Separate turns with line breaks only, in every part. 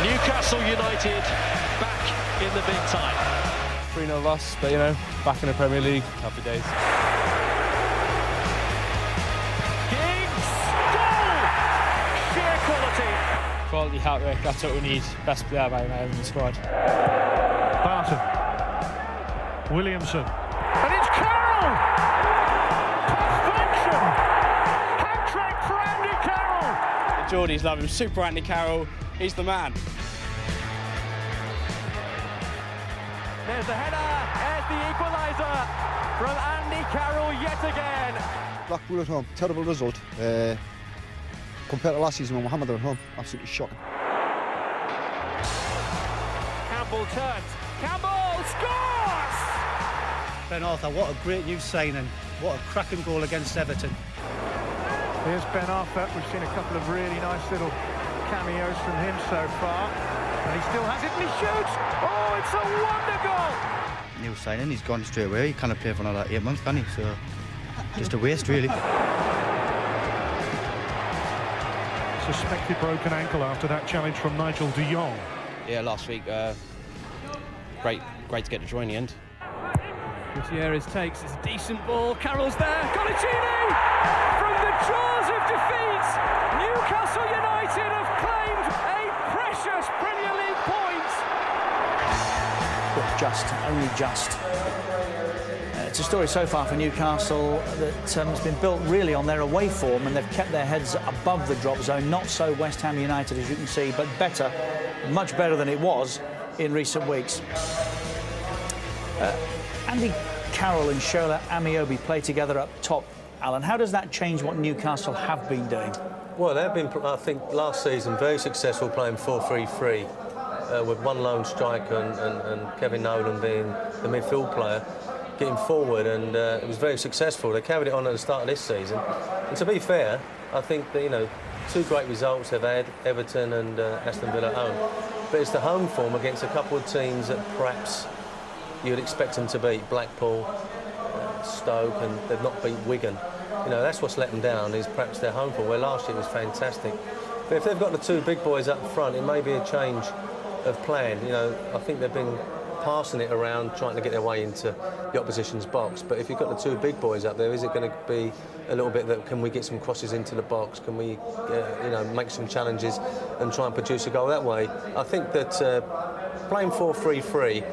Newcastle United back in the big time.
3-0 loss, but you know, back in the Premier League, happy days.
Giggs, goal! Sheer quality.
Quality hat-trick, that's what we need. Best player by now in the squad.
Barton, Williamson, and it's Carroll! Perfection! Hat-trick for Andy Carroll!
The Geordies love him, super Andy Carroll, he's the man.
There's the header, there's the equaliser from Andy Carroll yet again.
Blackpool at home, terrible result. Compared to last season when Mohammed were at home, absolutely shocking.
Campbell turns, Campbell scores!
Ben Arthur, what a great new signing. What a cracking goal against Everton.
Here's Ben Arthur. We've seen a couple of really nice little cameos from him so far. And he still has it and he shoots! Oh, it's a wonder goal!
New signing, he's gone straight away. He can't play for another 8 months, can he? So, just a waste, really.
Suspected broken ankle after that challenge from Nigel de Jong.
Yeah, last week, great to get the draw in the end.
Gutierrez takes, it's a decent ball, Carroll's there, Colaccini! From the jaws of defeat, Newcastle United have claimed a precious Premier League point!
Only just. It's a story so far for Newcastle that has been built really on their away form, and they've kept their heads above the drop zone. Not so West Ham United, as you can see, but better, much better than it was in recent weeks. Andy Carroll and Shola Amiobi play together up top. Alan, how does that change what Newcastle have been doing?
Well, they've been, I think, last season very successful playing 4-3-3 with one lone striker and Kevin Nolan being the midfield player, getting forward, and it was very successful. They carried it on at the start of this season. And to be fair, I think that, you know, two great results they've had, Everton and Aston Villa at home. But it's the home form against a couple of teams that perhaps you'd expect them to beat. Blackpool, Stoke, and they've not beat Wigan. You know, that's what's let them down, is perhaps their home form, where last year was fantastic. But if they've got the two big boys up front, it may be a change of plan. You know, I think they've been passing it around, trying to get their way into the opposition's box. But if you've got the two big boys up there, is it going to be a little bit that, can we get some crosses into the box? Can we, you know, make some challenges and try and produce a goal that way? I think that playing 4-3-3,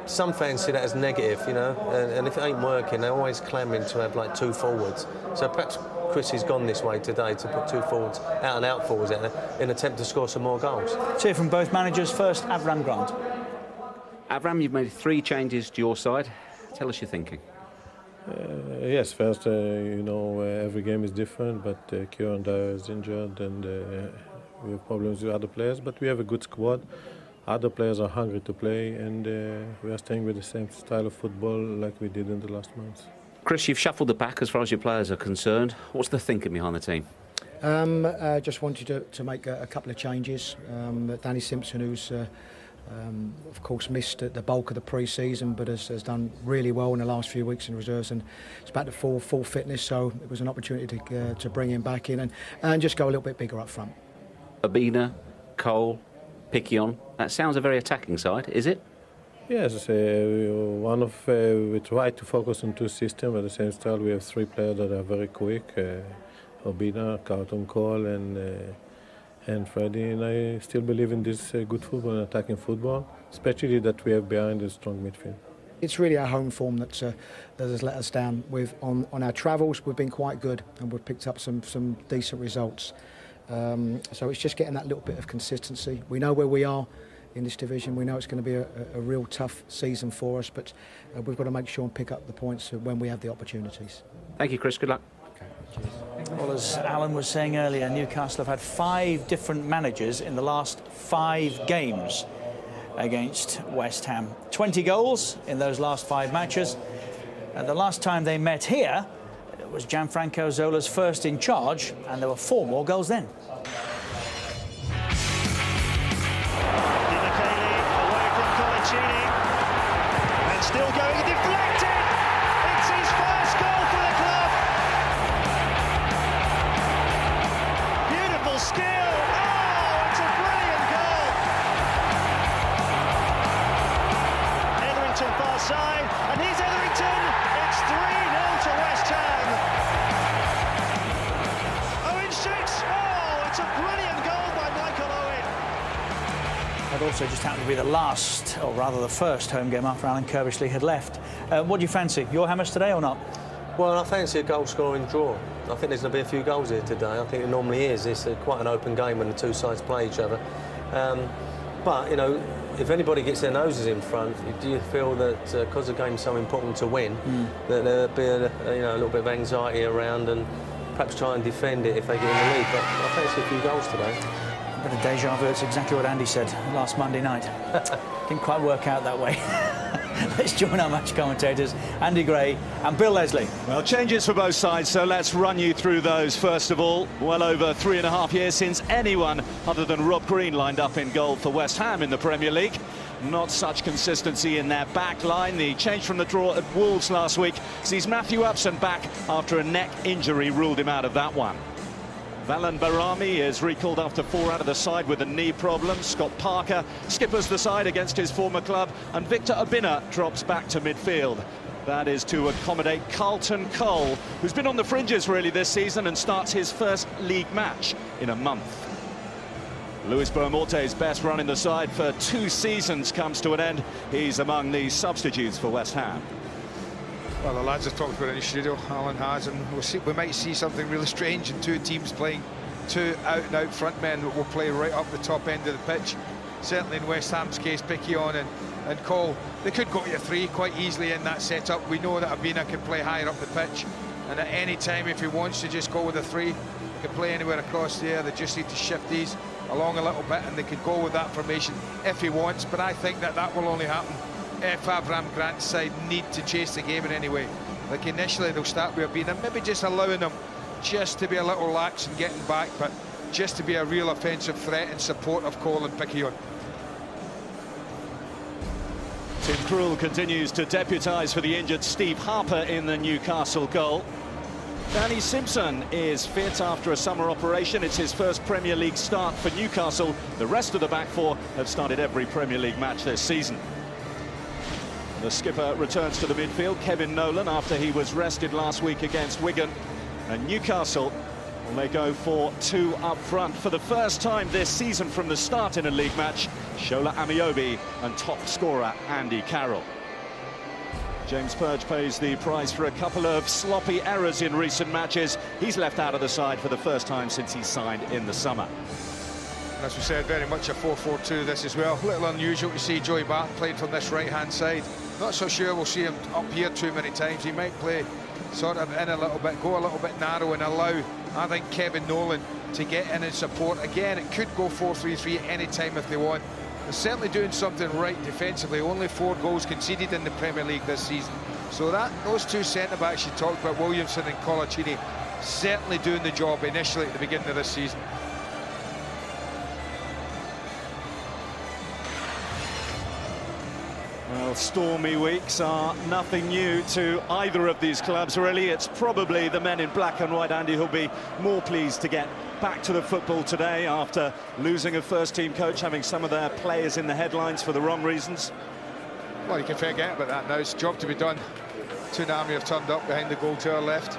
some fans see that as negative, you know, and if it ain't working, they're always clamouring to have like two forwards. So perhaps Chris has gone this way today to put two forwards, out and out forwards out there, in an attempt to score some more goals.
Let's hear from both managers. First, Avram Grant.
Avram, you've made 3 changes to your side. Tell us your thinking.
Yes, first, you know, every game is different, but Kieran Dyer is injured and we have problems with other players, but we have a good squad. Other players are hungry to play, and we are staying with the same style of football like we did in the last months.
Chris, you've shuffled the pack as far as your players are concerned. What's the thinking behind the team?
Just wanted to make a couple of changes. Danny Simpson, who's of course missed the bulk of the pre-season, but has done really well in the last few weeks in reserves, and it's back to full fitness, so it was an opportunity to bring him back in and just go a little bit bigger up front.
Abina, Cole, Picquion. That sounds a very attacking side, is it?
Yes, we try to focus on two systems. At the same style, we have 3 players that are very quick: Obina, Carlton Cole, and Freddie. And I still believe in this good football and attacking football, especially that we have behind a strong midfield. It's
really our home form that has let us down. On our travels, we've been quite good, and we've picked up some decent results. So it's just getting that little bit of consistency. We know where we are in this division. We know it's going to be a real tough season for us, but we've got to make sure and pick up the points when we have the opportunities.
Thank you, Chris. Good luck.
Okay, cheers.
Well, as Alan was saying earlier, Newcastle have had 5 different managers in the last 5 games against West Ham. 20 goals in those last 5 matches. And the last time they met here, it was Gianfranco Zola's first in charge, and there were 4 more goals then.
Away from Colaccini, and still going deflected. It's his first goal for the club. Beautiful skill. Oh, it's a brilliant goal.
It's a brilliant goal by Michael Owen.
That also just happened to be the last, or rather the first home game after Alan Kirbishley had left. What do you fancy? Your Hammers today or not?
Well, I fancy a goal-scoring draw. I think there's going to be a few goals here today. I think it normally is. It's quite an open game when the two sides play each other. But, you know, if anybody gets their noses in front, do you feel that because the game's so important to win, that there'll be a little bit of anxiety around and perhaps try and defend it if they get in the lead? But I fancy a few goals today.
A bit of deja vu. It's exactly what Andy said last Monday night. Didn't quite work out that way. Let's join our match commentators, Andy Gray and Bill Leslie.
Well, changes for both sides, so let's run you through those. First of all, well over 3.5 years since anyone other than Rob Green lined up in goal for West Ham in the Premier League. Not such consistency in their back line. The change from the draw at Wolves last week sees Matthew Upson back after a neck injury ruled him out of that one. Valan Barami is recalled after 4 out of the side with a knee problem. Scott Parker skippers the side against his former club, and Victor Obinna drops back to midfield. That is to accommodate Carlton Cole, who's been on the fringes really this season and starts his first league match in a month. Luis Boamorte's best run in the side for 2 seasons comes to an end. He's among the substitutes for West Ham.
Well, the lads have talked about it in the studio, Alan has, and we might see something really strange in 2 teams playing 2 out-and-out front men that will play right up the top end of the pitch. Certainly in West Ham's case, Picquion and Cole, they could go to 3 quite easily in that setup. We know that Obinna can play higher up the pitch, and at any time, if he wants to just go with a 3, he can play anywhere across there. They just need to shift these along a little bit, and they could go with that formation if he wants, but I think that will only happen if Avram Grant's side need to chase the game in any way. Like initially they'll start with Obinna, maybe just allowing them just to be a little lax and getting back, but just to be a real offensive threat in support of Cole and Picquion.
Tim Krul continues to deputise for the injured Steve Harper in the Newcastle goal. Danny Simpson is fit after a summer operation. It's his first Premier League start for Newcastle. The rest of the back 4 have started every Premier League match this season. The skipper returns to the midfield, Kevin Nolan, after he was rested last week against Wigan. And Newcastle, well, they go for 2 up front for the first time this season from the start in a league match. Shola Amiobi and top scorer Andy Carroll. James Purge pays the price for a couple of sloppy errors in recent matches. He's left out of the side for the first time since he signed in the summer.
As we said, very much a 4-4-2 this as well. A little unusual to see Joey Barton playing from this right-hand side. Not so sure we'll see him up here too many times. He might play sort of in a little bit, go a little bit narrow and allow, I think, Kevin Nolan to get in and support. Again, it could go 4-3-3 at any time if they want. They're certainly doing something right defensively. Only 4 goals conceded in the Premier League this season. So those 2 centre-backs you talked about, Williamson and Colaccini, certainly doing the job initially at the beginning of this season.
Well, stormy weeks are nothing new to either of these clubs, really. It's probably the men in black and white, Andy, who'll be more pleased to get back to the football today after losing a first-team coach, having some of their players in the headlines for the wrong reasons.
Well, you can forget about that now. It's a job to be done. Toonami have turned up behind the goal to our left.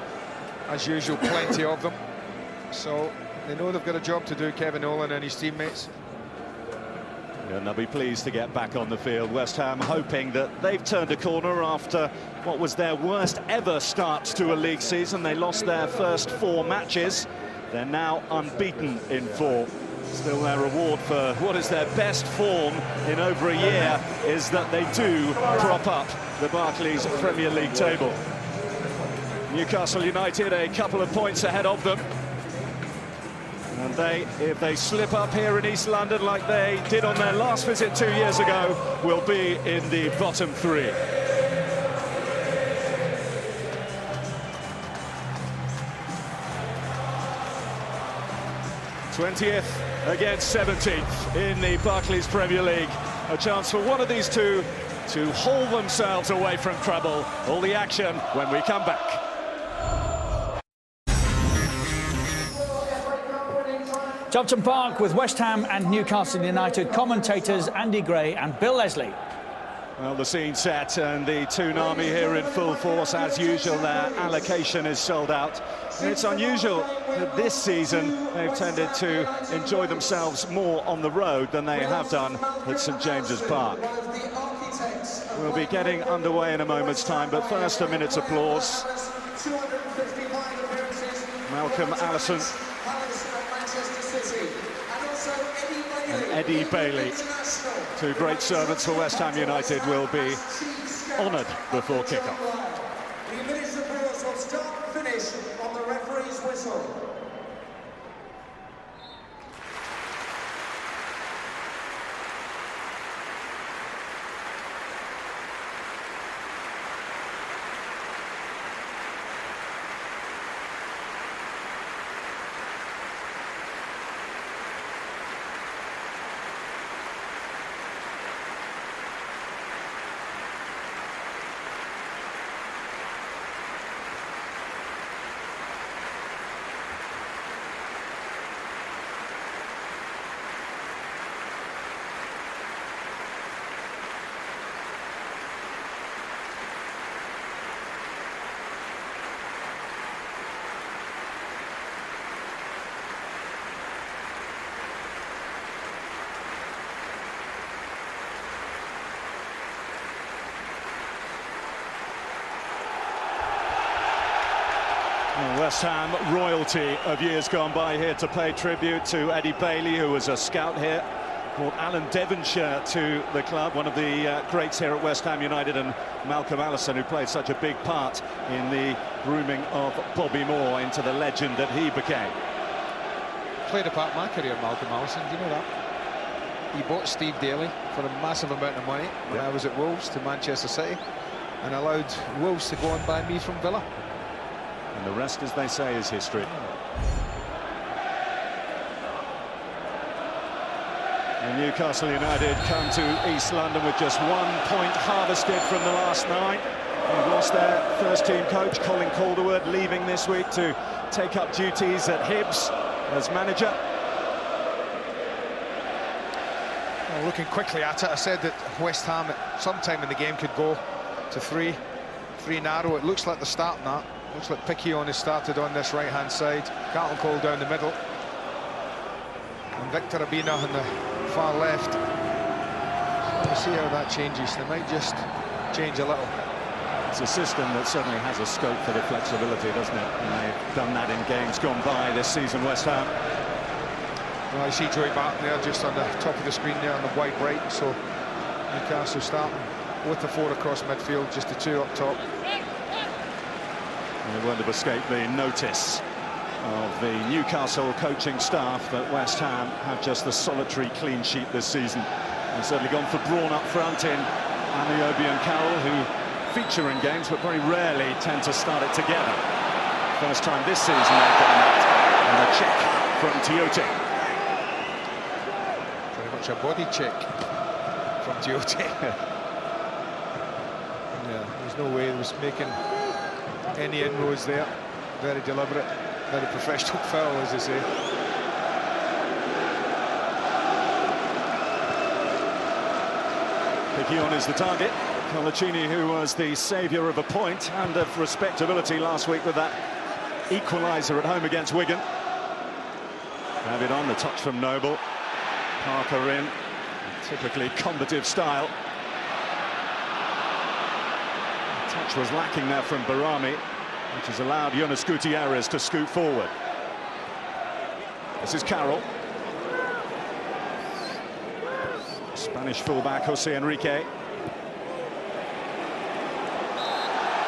As usual, plenty of them. So they know they've got a job to do, Kevin Nolan and his teammates.
And they'll be pleased to get back on the field. West Ham hoping that they've turned a corner after what was their worst ever start to a league season. They lost their first 4 matches. They're now unbeaten in 4. Still, their reward for what is their best form in over a year is that they do prop up the Barclays Premier League table. Newcastle United a couple of points ahead of them. And if they slip up here in East London like they did on their last visit 2 years ago, will be in the bottom 3. '20th against 17th in the Barclays Premier League. A chance for one of these 2 to haul themselves away from trouble. All the action when we come back.
Upton Park with West Ham and Newcastle United commentators Andy Gray and Bill Leslie.
Well, the scene set and the Toonami here in full force as usual. Their allocation is sold out. And it's unusual that this season they've tended to enjoy themselves more on the road than they have done at St James's Park. We'll be getting underway in a moment's time, but first a minute's applause. Malcolm Allison and Eddie Bailey, two great servants for West Ham United, will be honoured before kick-off.
The minute's applause will start and finish on the referee's whistle.
West Ham royalty of years gone by here to pay tribute to Eddie Bailey, who was a scout here, brought Alan Devonshire to the club, one of the greats here at West Ham United, and Malcolm Allison, who played such a big part in the grooming of Bobby Moore into the legend that he became.
Played a part in my career, Malcolm Allison, do you know that? He bought Steve Daly for a massive amount of money when I was at Wolves to Manchester City, and allowed Wolves to go and buy me from Villa.
And the rest, as they say, is history. And Newcastle United come to East London with just 1 point harvested from the last 9. They've lost their first-team coach, Colin Calderwood, leaving this week to take up duties at Hibs as manager.
Well, looking quickly at it, I said that West Ham at some time in the game could go to three narrow. It looks like they're starting that. Looks like Picquion has started on this right-hand side. Carlton Cole down the middle. And Victor Abina on the far left. So we'll see how that changes. They might just change a little.
It's a system that certainly has a scope for the flexibility, doesn't it? And they've done that in games gone by this season, West Ham.
Well, I see Joey Barton there just on the top of the screen there on the wide right. So Newcastle starting with the 4 across midfield, just the 2 up top.
They won't have escaped the notice of the Newcastle coaching staff that West Ham have just the solitary clean sheet this season. They've certainly gone for Braun up front in Ameobi and Carroll, who feature in games but very rarely tend to start it together. First time this season they've done that. And a check from Tiote.
Very much a body check from Tiote. Yeah, there's no way he was making any inroads there. Very deliberate, very professional foul, as they say.
Picquion is the target. Colaccini, who was the saviour of a point and of respectability last week with that equaliser at home against Wigan. Have it on, the touch from Noble. Parker in, typically combative style. Touch was lacking there from Barami, which has allowed Jonas Gutierrez to scoot forward. This is Carroll. Spanish fullback Jose Enrique.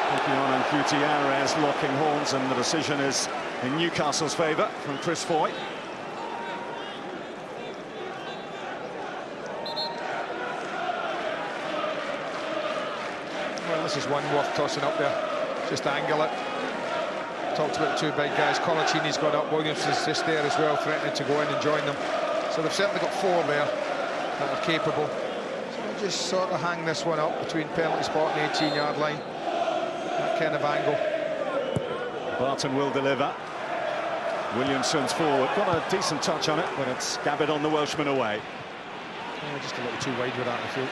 Picquion and Gutierrez locking horns, and the decision is in Newcastle's favour from Chris Foy.
Well, this is one worth tossing up there. Just angle it. Talked about the 2 big guys. Colaccini's gone up. Williams is just there as well, threatening to go in and join them. So they've certainly got 4 there that are capable. So we'll just sort of hang this one up between penalty spot and 18-yard line. That kind of angle.
Barton will deliver. Williamson's forward. Got a decent touch on it, but it's gabbed on the Welshman away.
Yeah, just a little too wide with that, I feel.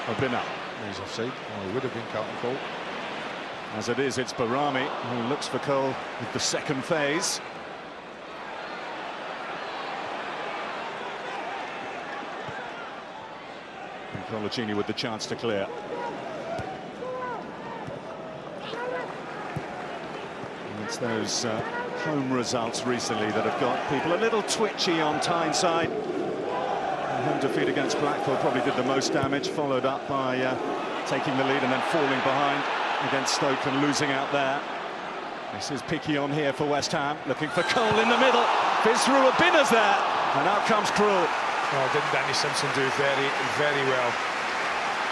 Obinna.
He's offside. Oh, he would have been Carlton Cole.
As it is, it's Barami who looks for Cole with the second phase. And Colaccini with the chance to clear. And it's those home results recently that have got people a little twitchy on Tyneside. Home defeat against Blackpool probably did the most damage, followed up by taking the lead and then falling behind against Stoke and losing out there. This is Piquionne here for West Ham, looking for Cole in the middle. Fizz through, Obinna's there, and out comes Krul.
Oh, didn't Danny Simpson do very, very well?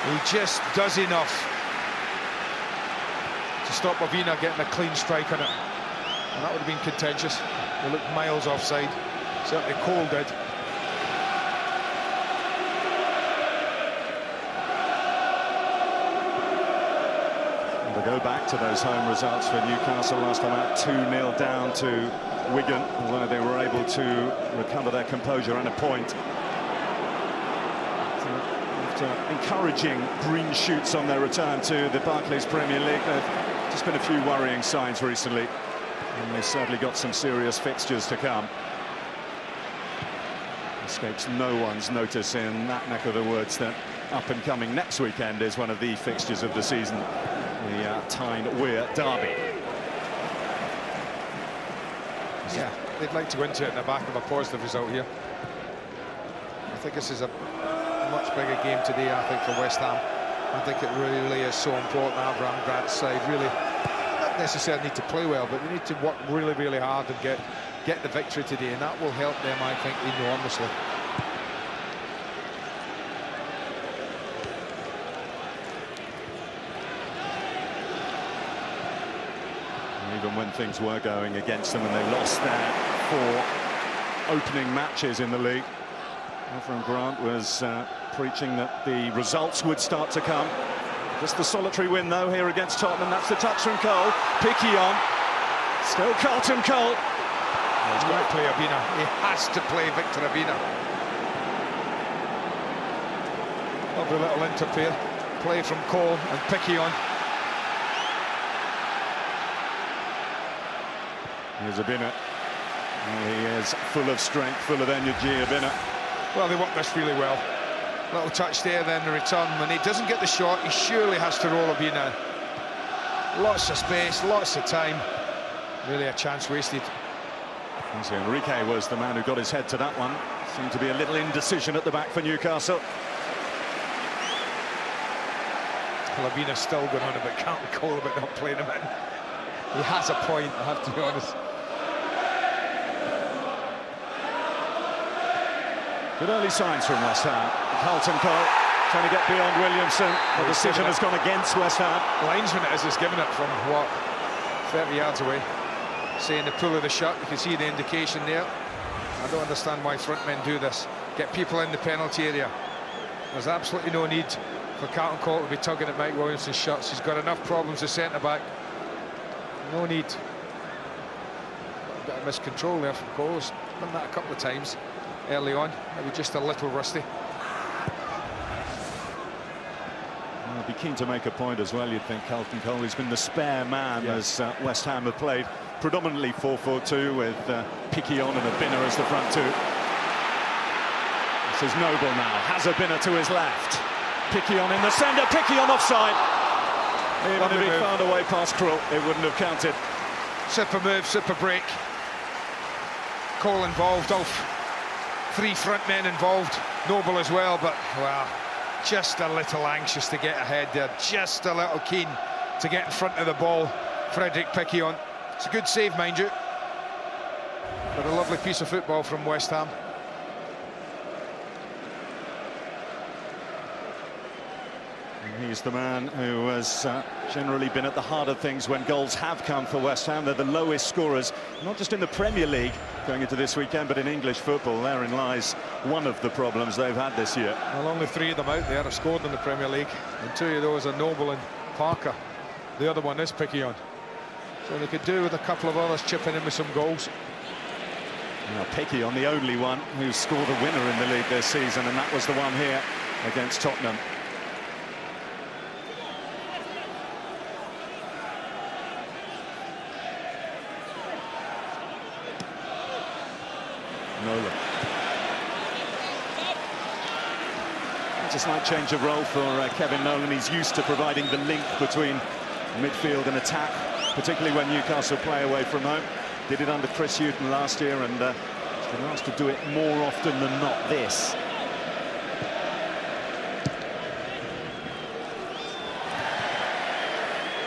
He just does enough to stop Obinna getting a clean strike on it. And that would have been contentious. They looked miles offside. Certainly Cole did.
Go back to those home results for Newcastle last time out, 2-0 down to Wigan, although they were able to recover their composure and a point. After encouraging green shoots on their return to the Barclays Premier League, there've just been a few worrying signs recently, and they've certainly got some serious fixtures to come. Escapes no one's notice in that neck of the woods that up and coming next weekend is one of the fixtures of the season. The Tyne-Wear derby.
Yeah, they'd like to go into it in the back of a positive result here. I think this is a much bigger game today, I think, for West Ham. I think it really is so important. Avram Grant's side really not necessarily need to play well, but they need to work really, really hard and get the victory today, and that will help them, I think, enormously.
Even when things were going against them and they lost their 4 opening matches in the league, Avram Grant was preaching that the results would start to come. Just the solitary win, though, here against Tottenham. That's the touch from Cole. Piquionne. Still Carlton Cole.
He's got to play Obinna. He has to play Victor Obinna. Lovely little interplay. Play from Cole and Piquionne.
Here's Obinna. He is full of strength, full of energy, Obinna.
Well, they work this really well. Little touch there, then the return. When he doesn't get the shot, he surely has to roll Obinna. Lots of space, lots of time. Really a chance wasted.
So Enrique was the man who got his head to that one. Seemed to be a little indecision at the back for Newcastle.
Well, Obinna's still going on a bit, can't recall about not playing him in. He has a point, I have to be honest.
Good early signs from West Ham. Carlton Cole trying to get beyond Williamson. The decision has gone against West Ham.
Linesman it is given it from, what, 30 yards away. Saying the pull of the shot, you can see the indication there. I don't understand why front men do this. Get people in the penalty area. There's absolutely no need for Carlton Cole to be tugging at Mike Williamson's shots. He's got enough problems as centre-back. No need. A bit of miscontrol there from Cole. He's done that a couple of times early on. Maybe just a little rusty.
I'd be keen to make a point as well, you'd think, Carlton Cole. He's been the spare man as West Ham have played predominantly 4-4-2 with Piquionne and Obinna as the front two. This is Noble now. Has Obinna to his left. Piquionne in the centre. Piquionne offside. Even if he found a way past Krul, it wouldn't have counted.
Super move, super break. Cole involved, all 3 front men involved. Noble as well, but, well, just a little anxious to get ahead there. Just a little keen to get in front of the ball. Frederick Piquionne. It's a good save, mind you. But a lovely piece of football from West Ham.
He's the man who has generally been at the heart of things when goals have come for West Ham. They're the lowest scorers, not just in the Premier League going into this weekend, but in English football. Therein lies one of the problems they've had this year.
Well, only 3 of them out there have scored in the Premier League, and 2 of those are Noble and Parker. The other one is Piquionne. So they could do with a couple of others chipping in with some goals.
Now Piquionne, the only one who scored a winner in the league this season, and that was the one here against Tottenham. Nolan. It's a slight change of role for Kevin Nolan. He's used to providing the link between midfield and attack, particularly when Newcastle play away from home. Did it under Chris Hughton last year, and he's been asked to do it more often than not this.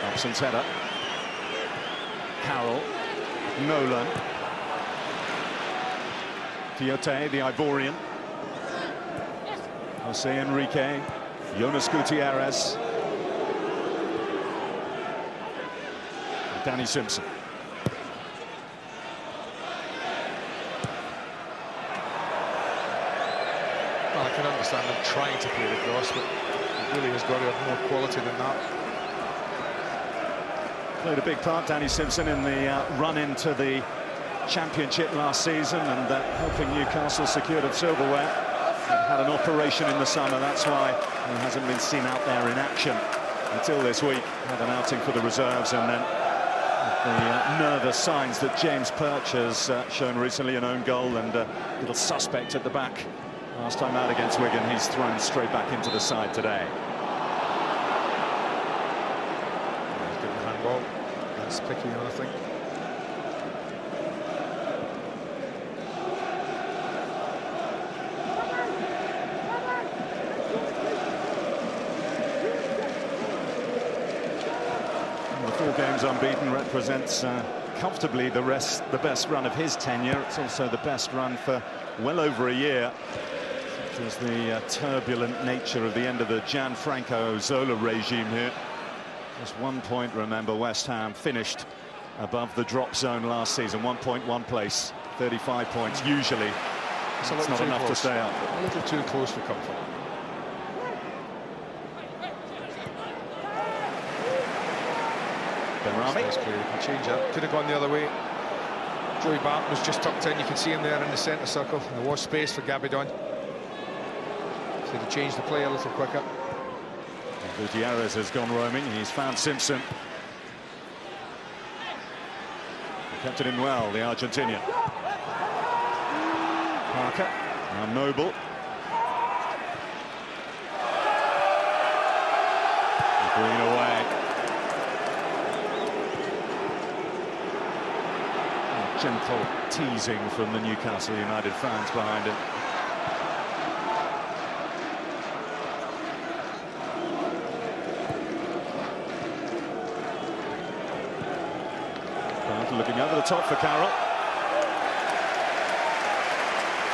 Thompson's header. Carroll. Nolan. Tiote, the Ivorian. Jose Enrique. Jonas Gutierrez. Danny Simpson.
Well, I can understand them trying to play the cross, but it really has got to have more quality than that.
Played a big part, Danny Simpson, in the run into the Championship last season and helping Newcastle secure the silverware. He had an operation in the summer, that's why he hasn't been seen out there in action until this week. Had an outing for the reserves, and then the nervous signs that James Perch has shown recently, an own goal and a little suspect at the back. Last time out against Wigan, he's thrown straight back into the side today.
He's given a handball. That's picky on, I think.
The 4 games unbeaten represents comfortably the best run of his tenure. It's also the best run for well over a year. It was the turbulent nature of the end of the Gianfranco Zola regime here. Just 1 point, remember, West Ham finished above the drop zone last season. 1.1 place, 35 points. Usually, it's not enough to stay up.
A little too close for comfort.
Benrahma.
Nice play. Change that. Could have gone the other way. Joey Barton was just tucked in. You can see him there in the centre circle. And there was space for Gabidon. So to change the play a little quicker.
Gutierrez has gone roaming. He's found Simpson. He kept it in well, the Argentinian. Parker. Now Noble. Green away. Gentle teasing from the Newcastle United fans behind him. Looking over the top for Carroll.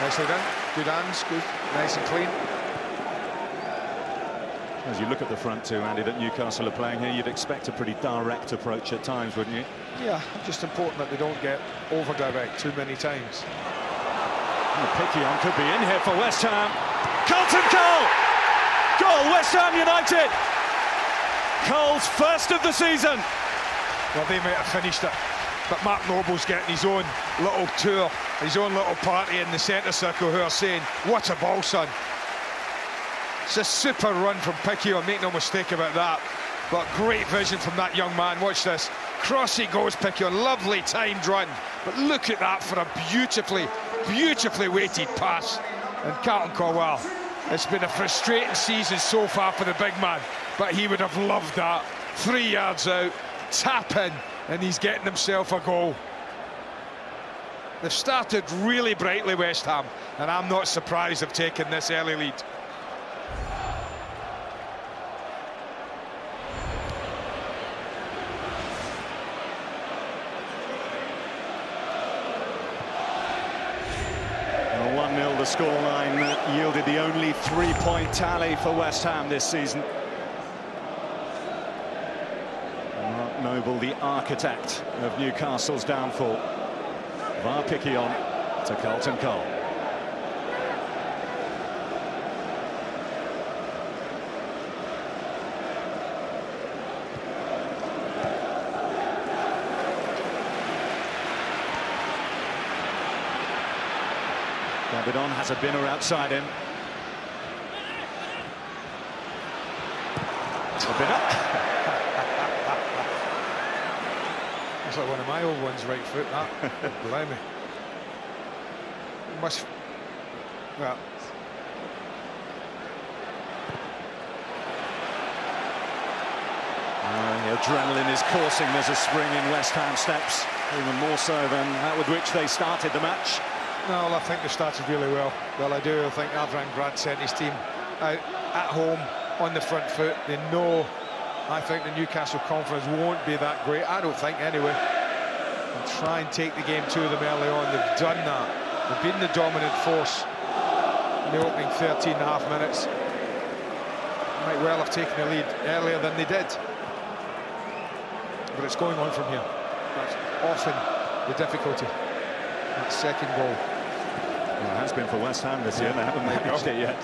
Nicely done. Good hands, good, nice and clean.
As you look at the front two, Andy, that Newcastle are playing here, you'd expect a pretty direct approach at times, wouldn't you?
Yeah, just important that they don't get over-direct too many times.
Picquion could be in here for West Ham. Carlton Cole! Goal, West Ham United! Cole's first of the season.
Well, they might have finished it, but Mark Noble's getting his own little tour, his own little party in the centre circle, who are saying, what a ball, son. It's a super run from Picquion, make no mistake about that. But great vision from that young man. Watch this. Cross he goes, Picquion. Lovely timed run. But look at that for a beautifully, beautifully weighted pass. And Carlton Cole, it's been a frustrating season so far for the big man, but he would have loved that. 3 yards out, tap in, and he's getting himself a goal. They've started really brightly, West Ham, and I'm not surprised they've taken this early lead.
The scoreline yielded the only 3-point tally for West Ham this season. Mark Noble, the architect of Newcastle's downfall. VAR Picquion to Carlton Cole. Gabidon has a binner outside him. It's a binner.
That's like one of my old ones, right foot, that. Blimey. must. Well.
The adrenaline is coursing. There's a spring in West Ham steps, even more so than that with which they started the match.
No, I think they started really well. Well, I do. I think Avram Grant sent his team out at home on the front foot. They know. I think the Newcastle confidence won't be that great. I don't think, anyway. And try and take the game to them early on. They've done that. They've been the dominant force in the opening 13.5 minutes. Might well have taken the lead earlier than they did. But it's going on from here. That's often the difficulty. That second goal.
Well, it has been for West Ham this year. They haven't managed it yet.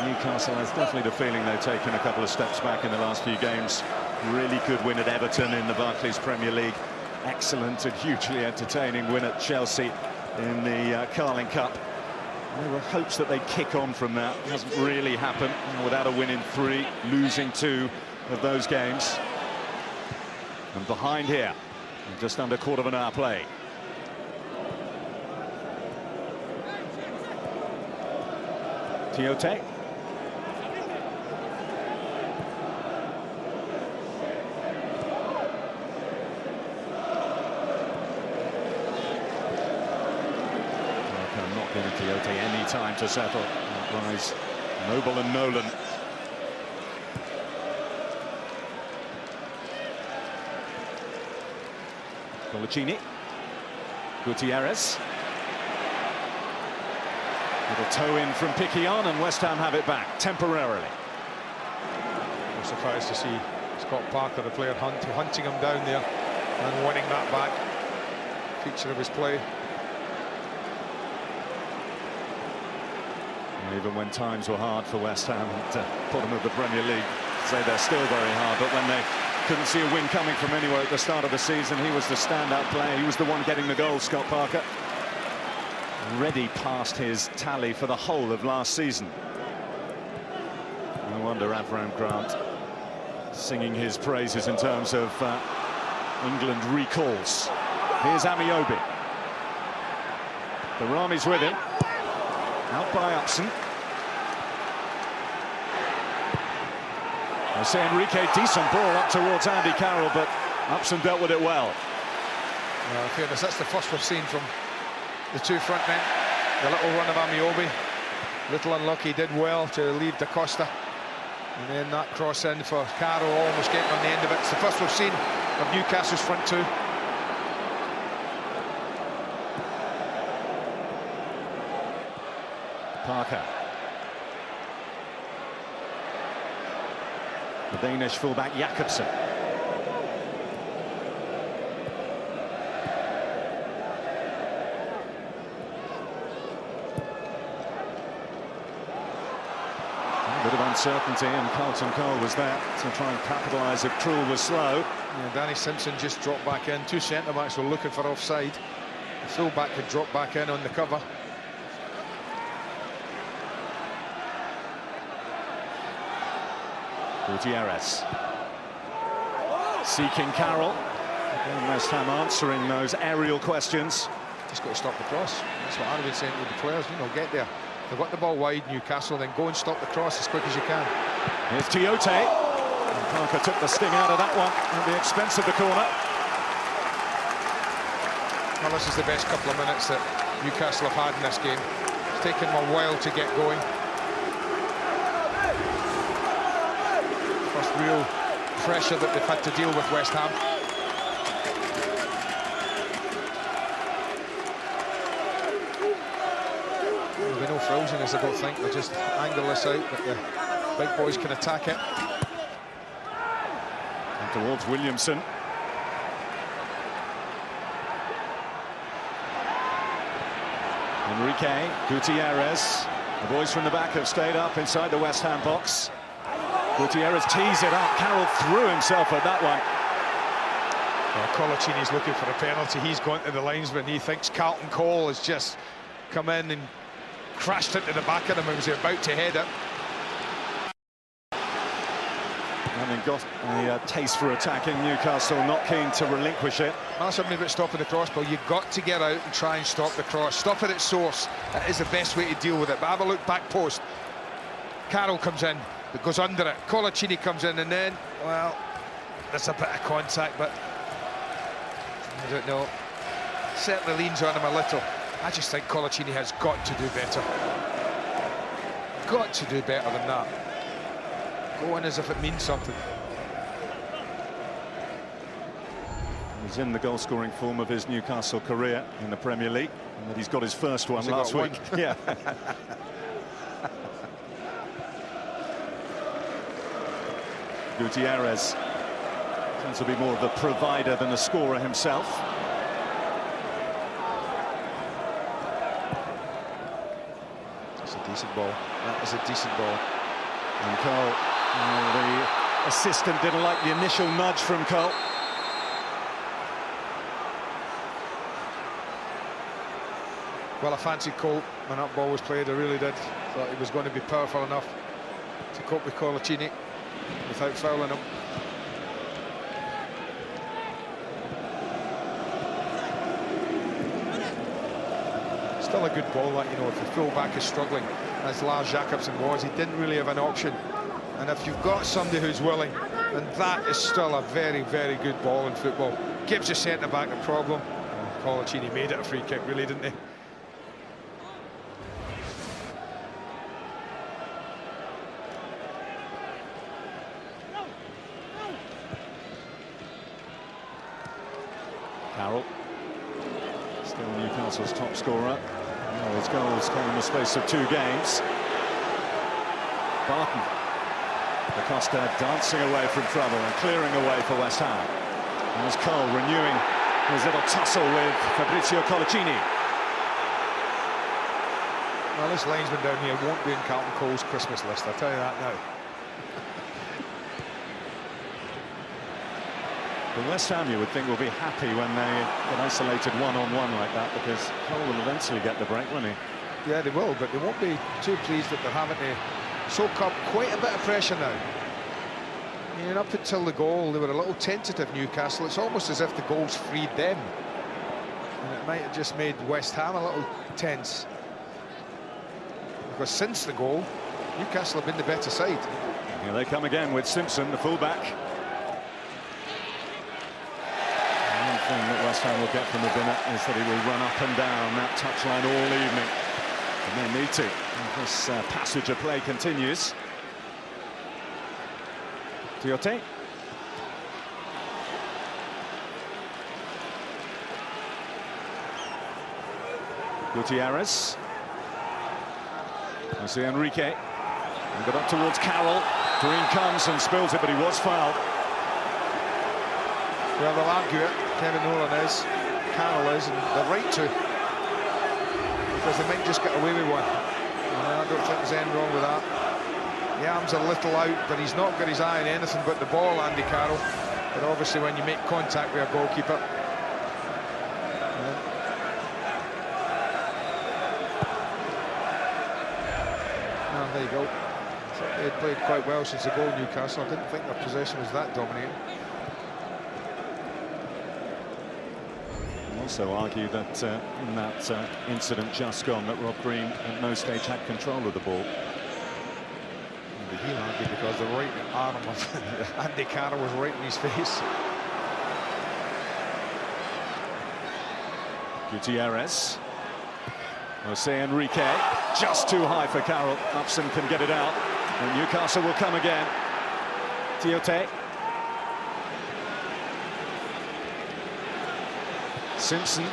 Newcastle has definitely the feeling they've taken a couple of steps back in the last few games. Really good win at Everton in the Barclays Premier League. Excellent and hugely entertaining win at Chelsea in the Carling Cup. There were hopes that they'd kick on from that. It hasn't really happened. Without a win in 3, losing 2 of those games. And behind here, just under a quarter of an hour play. Tiote. Not giving Tiote any time to settle. Otherwise, Noble and Nolan. Colaccini. Gutierrez. Little toe in from Piquion, and West Ham have it back temporarily.
I'm surprised to see Scott Parker, the player, hunting him down there and winning that back. Feature of his play.
Even when times were hard for West Ham at the bottom of the Premier League, say they're still very hard, but when they couldn't see a win coming from anywhere at the start of the season, he was the standout player. He was the one getting the goal, Scott Parker. Already past his tally for the whole of last season. No wonder Avram Grant singing his praises in terms of England recalls. Here's Amiobi. The Rami's with him. Out by Upson. I say Enrique, decent ball up towards Andy Carroll, but Upson dealt with it well.
In fairness, that's the first we've seen from the two front men. The little run of Amiobi. Little unlucky, did well to leave Da Costa. And then that cross in for Carroll, almost getting on the end of it. It's the first we've seen of Newcastle's front two.
Parker. The Danish fullback Jakobsen. A bit of uncertainty, and Carlton Cole was there to try and capitalise if Krul was slow.
Yeah, Danny Simpson just dropped back in. Two centre-backs were looking for offside. The fullback had dropped back in on the cover.
Gutierrez seeking Carroll. Again, West Ham answering those aerial questions.
Just got to stop the cross. That's what I've been saying to the players. You know, get there. They've got the ball wide, Newcastle, then go and stop the cross as quick as you can.
Here's Tiote. And Parker took the sting out of that one at the expense of the corner.
Well, this is the best couple of minutes that Newcastle have had in this game. It's taken them a while to get going. First real pressure that they've had to deal with West Ham. There'll be no frills in this, I don't think. They'll just angle this out, but the big boys can attack it.
And towards Williamson. Enrique, Gutierrez. The boys from the back have stayed up inside the West Ham box. Gutierrez tees it up. Carroll threw himself at that one.
Well, Colaccini's looking for a penalty. He's gone to the linesman. He thinks Carlton Cole has just come in and crashed into the back of him and was about to head it.
having got a taste for attacking, Newcastle not keen to relinquish it.
That's something about stopping the cross ball. You've got to get out and try and stop the cross. Stop it at source. That is the best way to deal with it. But have a look back post. Carroll comes in, it goes under it. Colaccini comes in, and then, well, there's a bit of contact, but I don't know. Certainly leans on him a little. I just think Colaccini has got to do better. Got to do better than that. Go in as if it means something.
He's in the goal-scoring form of his Newcastle career in the Premier League, and that he's got his first one last week. Yeah. Gutierrez tends to be more of a provider than a scorer himself.
That's a decent ball. That is a decent ball.
And Cole, the assistant didn't like the initial nudge from Cole.
Well, I fancied Cole when that ball was played. I really did. Thought he was going to be powerful enough to cope with Colaccini without fouling him. Still a good ball, like, you know, if the full-back is struggling, as Lars Jacobsen was, he didn't really have an option. And if you've got somebody who's willing, then that is still a very, very good ball in football. Gives your centre-back a problem. Colaccini made it a free kick, really, didn't he?
Carroll, still Newcastle's top scorer. Oh, his goals came in the space of 2 games. Barton, Acosta dancing away from trouble and clearing away for West Ham. There's Cole renewing his little tussle with Fabrizio Colaccini.
Well, this linesman down here won't be in Carlton Cole's Christmas list, I'll tell you that now.
But West Ham, you would think, will be happy when they get isolated one-on-one like that, because Cole will eventually get the break, won't he?
Yeah, they will, but they won't be too pleased that they're having to soak up quite a bit of pressure now. I mean, up until the goal, they were a little tentative, Newcastle. It's almost as if the goals freed them. And it might have just made West Ham a little tense. Because since the goal, Newcastle have been the better side.
Here they come again with Simpson, the fullback. One thing that West Ham will get from the dinner is that he will run up and down that touchline all evening. And they need to. And this passage of play continues. Tiote. Gutierrez. I see Enrique. And got up towards Carroll. Green comes and spills it, but he was fouled.
Well, they'll argue it. Kevin Nolan is, Carroll is, and they're right to. Because they might just get away with one. I don't think there's anything wrong with that. The arm's a little out, but he's not got his eye on anything but the ball, Andy Carroll. But obviously when you make contact with a goalkeeper. Oh, there you go. I thought they had played quite well since the goal, Newcastle. I didn't think their possession was that dominating.
Also argue that in that incident just gone, that Rob Green at no stage had control of the ball.
He'll argue because the right arm of Andy Carroll was right in his face.
Gutierrez. Jose Enrique, just too high for Carroll. Upson can get it out, and Newcastle will come again. Tiote. Simpson.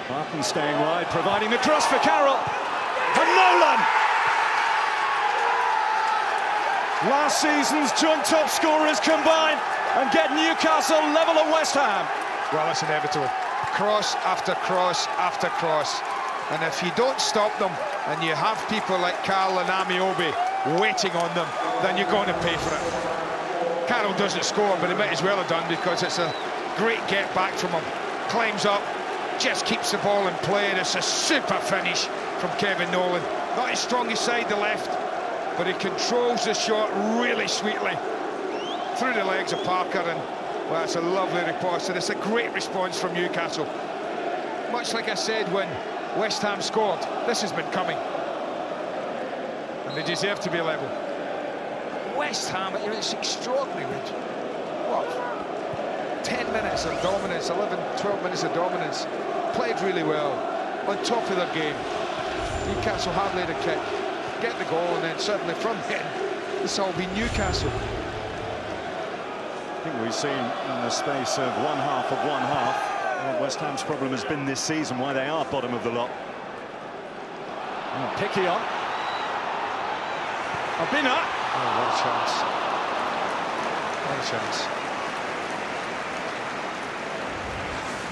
Barton staying wide, providing the cross for Carroll. And Nolan! Last season's joint top scorers combine and get Newcastle level at West Ham.
Well, that's inevitable. Cross after cross after cross. And if you don't stop them, and you have people like Carl and Amiobi waiting on them, then you're going to pay for it. Carroll doesn't score, but he might as well have done, because it's a great get back from him. Climbs up, just keeps the ball in play, and it's a super finish from Kevin Nolan. Not his strongest side, the left, but he controls the shot really sweetly through the legs of Parker, and well, it's a lovely riposte, and it's a great response from Newcastle. Much like I said when West Ham scored, this has been coming, and they deserve to be level. West Ham, it's extraordinary. What? 10 minutes of dominance, 11, 12 minutes of dominance. Played really well, on top of their game. Newcastle hardly had a kick, get the goal, and then suddenly from then, this all be Newcastle.
I think we've seen in the space of one half what West Ham's problem has been this season, why they are bottom of the lot. Picky on. Obina.
Oh, what a chance. What a chance.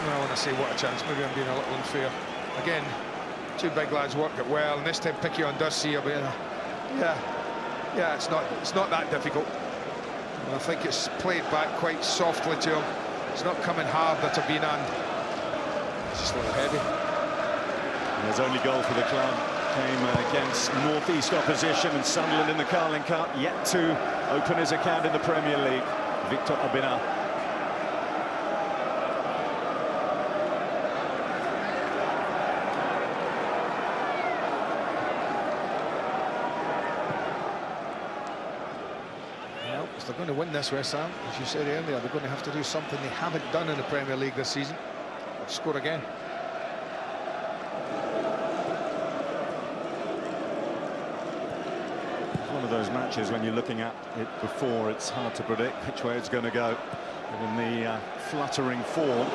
Well, when I say what a chance, maybe I'm being a little unfair. Again, two big lads work it well, and this time Piquion does see Obina. Yeah, it's not that difficult. And I think it's played back quite softly to him. It's not coming hard at Obina, and it's just a little heavy.
And his only goal for the club came against North-East opposition, and Sunderland in the Carling Cup, yet to open his account in the Premier League. Victor Obina.
Well, if they're going to win this, West Ham, as you said earlier, they're going to have to do something they haven't done in the Premier League this season. Score again.
One of those matches when you're looking at it before, it's hard to predict which way it's going to go. But in the fluctuating form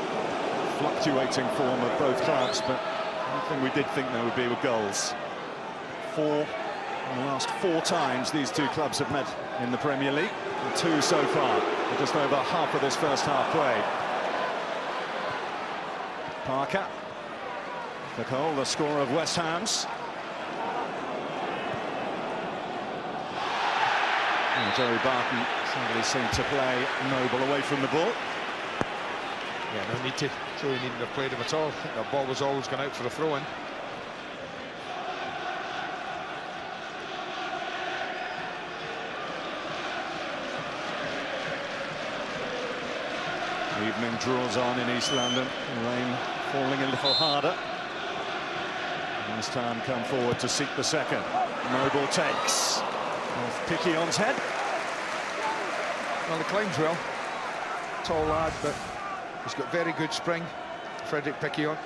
of both clubs, but one thing we did think there would be with goals. In the last four times these two clubs have met in the Premier League, and two so far. We're just over half of this first half play. Parker, the goal, the scorer of West Ham's. Joey Barton suddenly seemed to play Noble away from the ball.
Yeah, no need to. Joey needn't have played him at all. I think that ball was always going out for a throw-in.
Evening draws on in East London. Rain falling a little harder. West Ham come forward to seek the second. Noble takes off Piquion's head.
Well, he climbs well. Tall lad, but he's got very good spring. Frederick Piquion.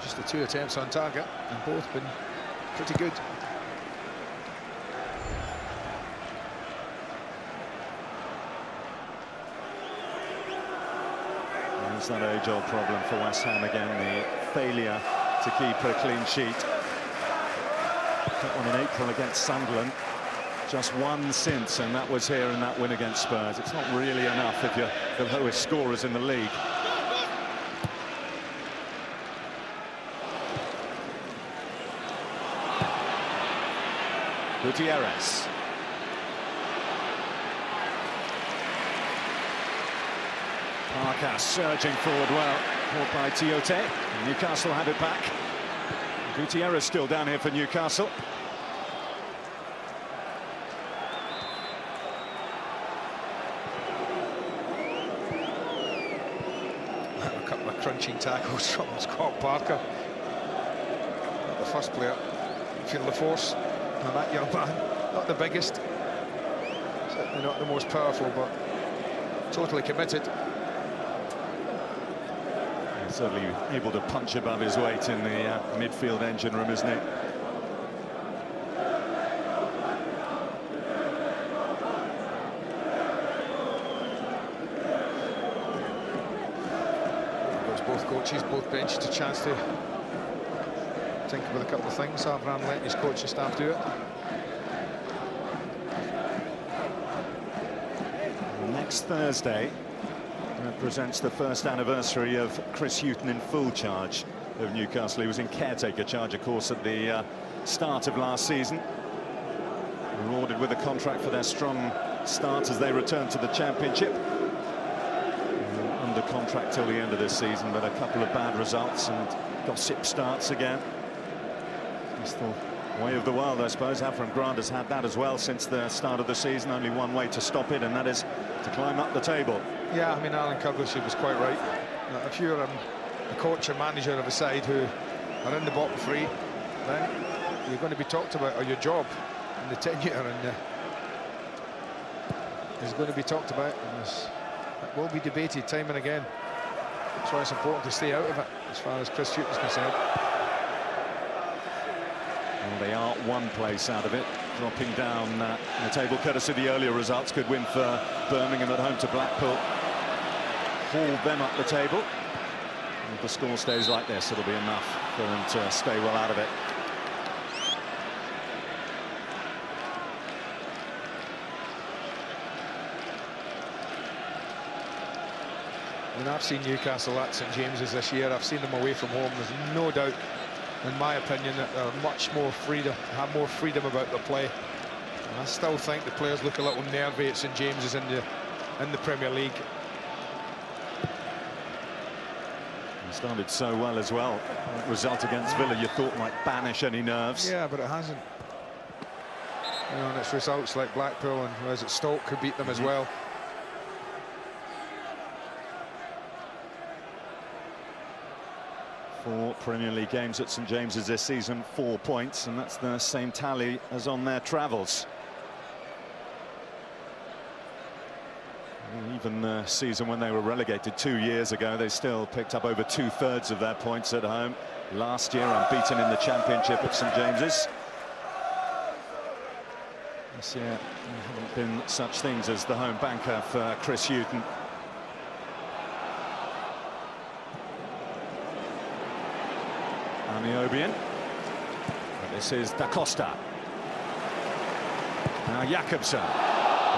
Just the two attempts on target, and both been pretty good.
It's that age-old problem for West Ham again, the failure to keep a clean sheet. Got one in April against Sunderland, just one since, and that was here in that win against Spurs. It's not really enough if you're the lowest scorers in the league. Gutierrez. Parker surging forward well, caught by Tiote. Newcastle have it back. Gutierrez still down here for Newcastle.
A couple of crunching tackles from Scott Parker. Not the first player. Feel the force on that young man. Not the biggest. Certainly not the most powerful, but totally committed.
Certainly able to punch above his weight in the midfield engine room, isn't he?
Both coaches, both benched a chance to tinker with a couple of things. Avram letting his coaching staff do it.
Next Thursday represents the first anniversary of Chris Hughton in full charge of Newcastle. He was in caretaker charge, of course, at the start of last season. Rewarded with a contract for their strong start as they return to the Championship. Under contract till the end of this season, but a couple of bad results and gossip starts again. It's the way of the world, I suppose. Avram Grant has had that as well since the start of the season. Only one way to stop it, and that is to climb up the table.
Yeah, I mean, Alan Kirklees was quite right. If you're a coach or manager of a side who are in the bottom three, then you're going to be talked about, or your job and the tenure and is going to be talked about, and it will be debated time and again. That's why it's important to stay out of it as far as Chris Hughton is concerned.
Well, they are one place out of it, dropping down in the table courtesy of the earlier results. Good win for Birmingham at home to Blackpool. Hauled them up the table. And if the score stays like this, it'll be enough for them to stay well out of it.
I mean, I've seen Newcastle at St James's this year. I've seen them away from home. There's no doubt, in my opinion, that they're much more freedom, have more freedom about their play. And I still think the players look a little nervy at St James's in the Premier League.
He started so well as well. That result against Villa you thought might banish any nerves.
Yeah, but it hasn't. You know, and it's results like Blackpool and whereas Stoke could beat them as well.
Four Premier League games at St James's this season, 4 points, and that's the same tally as on their travels. Even the season when they were relegated 2 years ago, they still picked up over 2/3 of their points at home. Last year, unbeaten in the Championship at St James's. This year, there haven't been such things as the home banker for Chris Hughton. Amiobian. This is Da Costa. Now Jakobsen.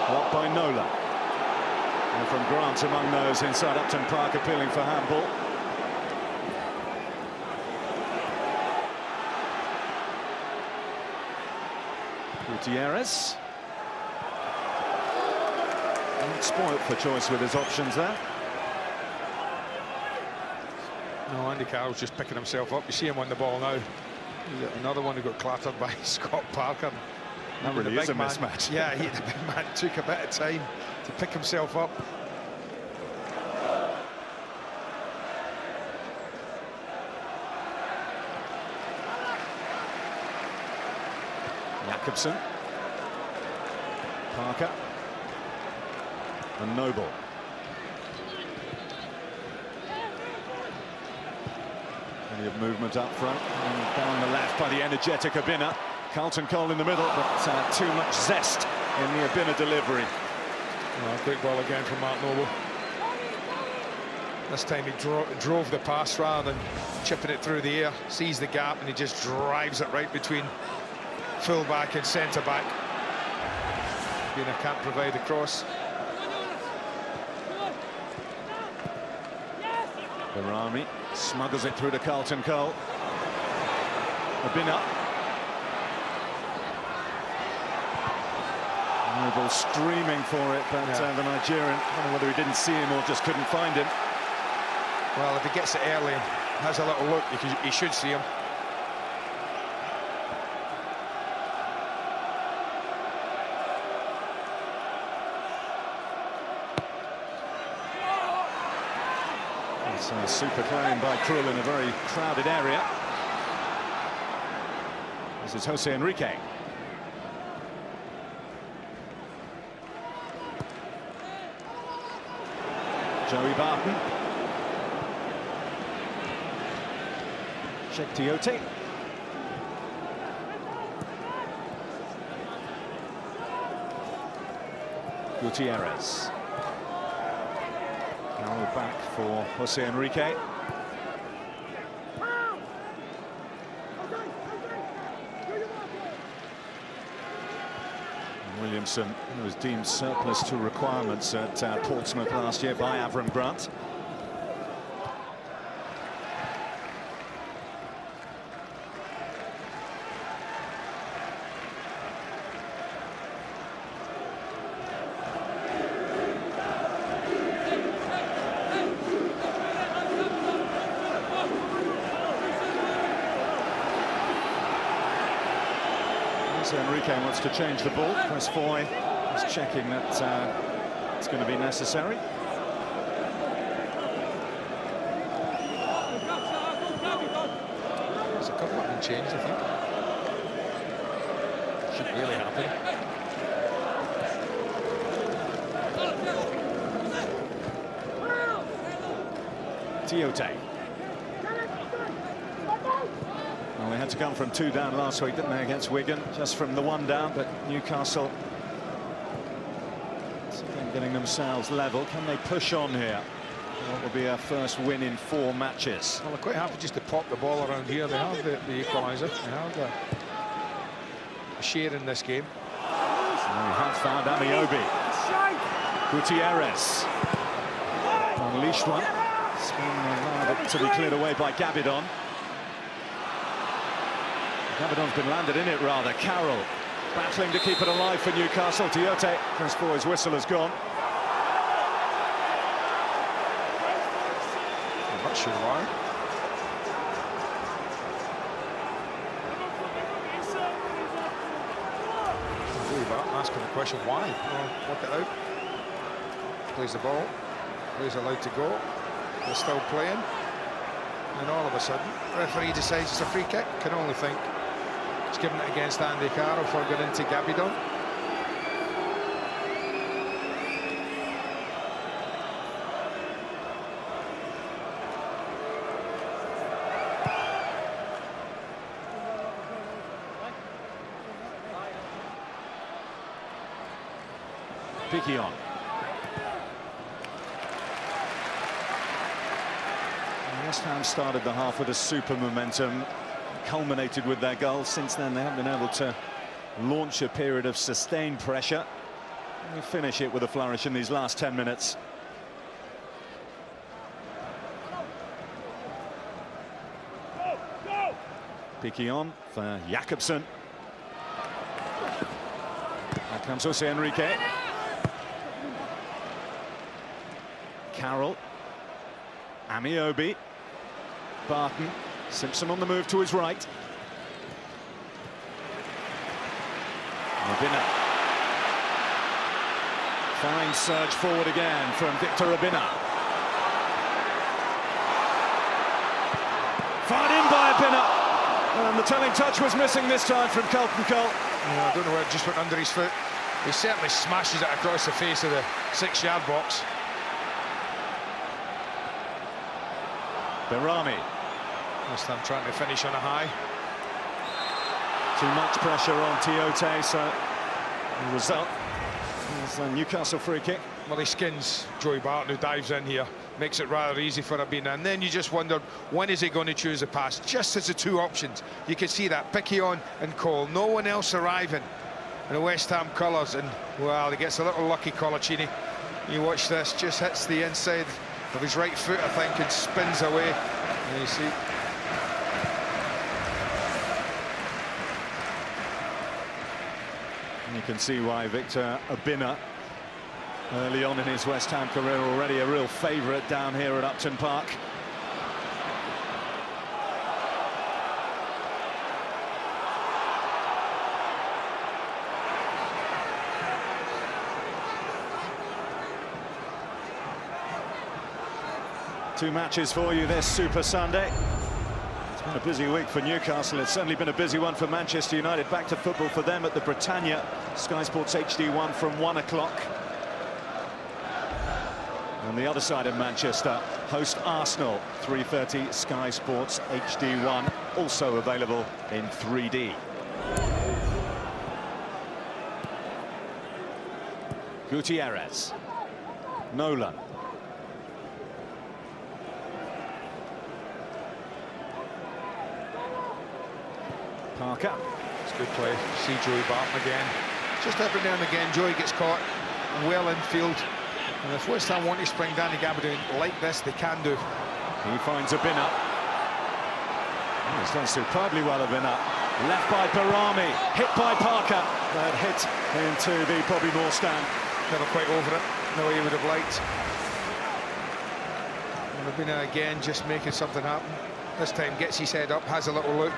Blocked by Nola. And from Grant among those inside Upton Park appealing for handball. Gutierrez. Not spoilt for choice with his options there.
No, Andy Carroll's just picking himself up. You see him on the ball now. Another one who got clattered by Scott Parker.
That really is a mismatch.
Yeah, the big man took a bit of time to pick himself up.
Jakobsen. Parker. And Noble. Plenty of movement up front and down the left by the energetic Abina. Carlton Cole in the middle, but too much zest in the Abina delivery.
Oh, great ball again from Mark Noble. This time he drove the pass rather than chipping it through the air. Sees the gap and he just drives it right between full-back and centre-back. Abina can't provide the cross.
Barami smuggles it through to Carlton Cole. Abina. Noble streaming for it, but the Nigerian, I don't know whether he didn't see him or just couldn't find him.
Well, if he gets it early and has a little look, he should see him.
It's a super claim by Krul in a very crowded area. This is Jose Enrique. Joey Barton. Check Tiote. Gutierrez. Now back for Jose Enrique. Williamson was deemed surplus to requirements at Portsmouth last year by Avram Grant. Jose Enrique wants to change the ball. Chris Foy is checking that it's going to be necessary.
There's a couple of them changed, I think. Shouldn't really happen.
Tiote. Well, they had to come from 2 down last week, didn't they, against Wigan, just from the 1 down, but Newcastle getting themselves level. Can they push on here? What will be our first win in 4 matches?
Well, they're quite happy just to pop the ball around here. They have the equaliser. They have a share in this game.
And we have found Amiobi. Gutierrez. Unleashed one. It's been allowed to be cleared away by Gabidon. Gabidon's been landed in it, rather. Carroll battling to keep it alive for Newcastle. Tiote. Chris Foy's whistle has gone.
I'm not sure why. I'm asking the question why. Well, work it out. Plays the ball. Plays allowed to go. They're still playing. And all of a sudden, the referee decides it's a free kick. Can only think he's given it against Andy Carroll for going into Gabidon.
Piquion. West Ham started the half with a super momentum, culminated with their goal. Since then, they haven't been able to launch a period of sustained pressure. We finish it with a flourish in these last 10 minutes. Piquion for Jakobsen. Here comes Jose Enrique. Carroll. Amiobi. Barton. Simpson on the move to his right. Obina. Fine surge forward again from Victor Obina. Fired in by Obina. And the telling touch was missing this time from Carlton Cole.
Yeah, I don't know where it just went under his foot. He certainly smashes it across the face of the 6-yard box.
Berami.
West Ham trying to finish on a high.
Too much pressure on Tiote, so the result is a Newcastle free kick.
Well, he skins Joey Barton, who dives in here, makes it rather easy for Obina, and then you just wonder, when is he going to choose a pass? Just as the 2 options, you can see that, Piquion and Cole, no one else arriving in the West Ham colours, and well, he gets a little lucky, Colaccini. You watch this, just hits the inside of his right foot, I think, and spins away. And you see.
And you can see why Victor Obina, early on in his West Ham career, already a real favourite down here at Upton Park. Two matches for you this Super Sunday. It's been a busy week for Newcastle. It's certainly been a busy one for Manchester United. Back to football for them at the Britannia. Sky Sports HD1 from 1 o'clock. On the other side of Manchester, host Arsenal, 3:30, Sky Sports HD1, also available in 3D. Gutierrez. Nolan. Parker.
It's good play. See Joey Barton again. Just every now and again, Joey gets caught well infield. And if West Ham want to spring Danny Gabidon like this, they can do.
He finds Obina. Oh, he's done superbly well, Obina. Left by Berami, hit by Parker. That hit into the Bobby Moore stand.
Never quite over it, the way he would have liked. And Obina again just making something happen. This time gets his head up, has a little look.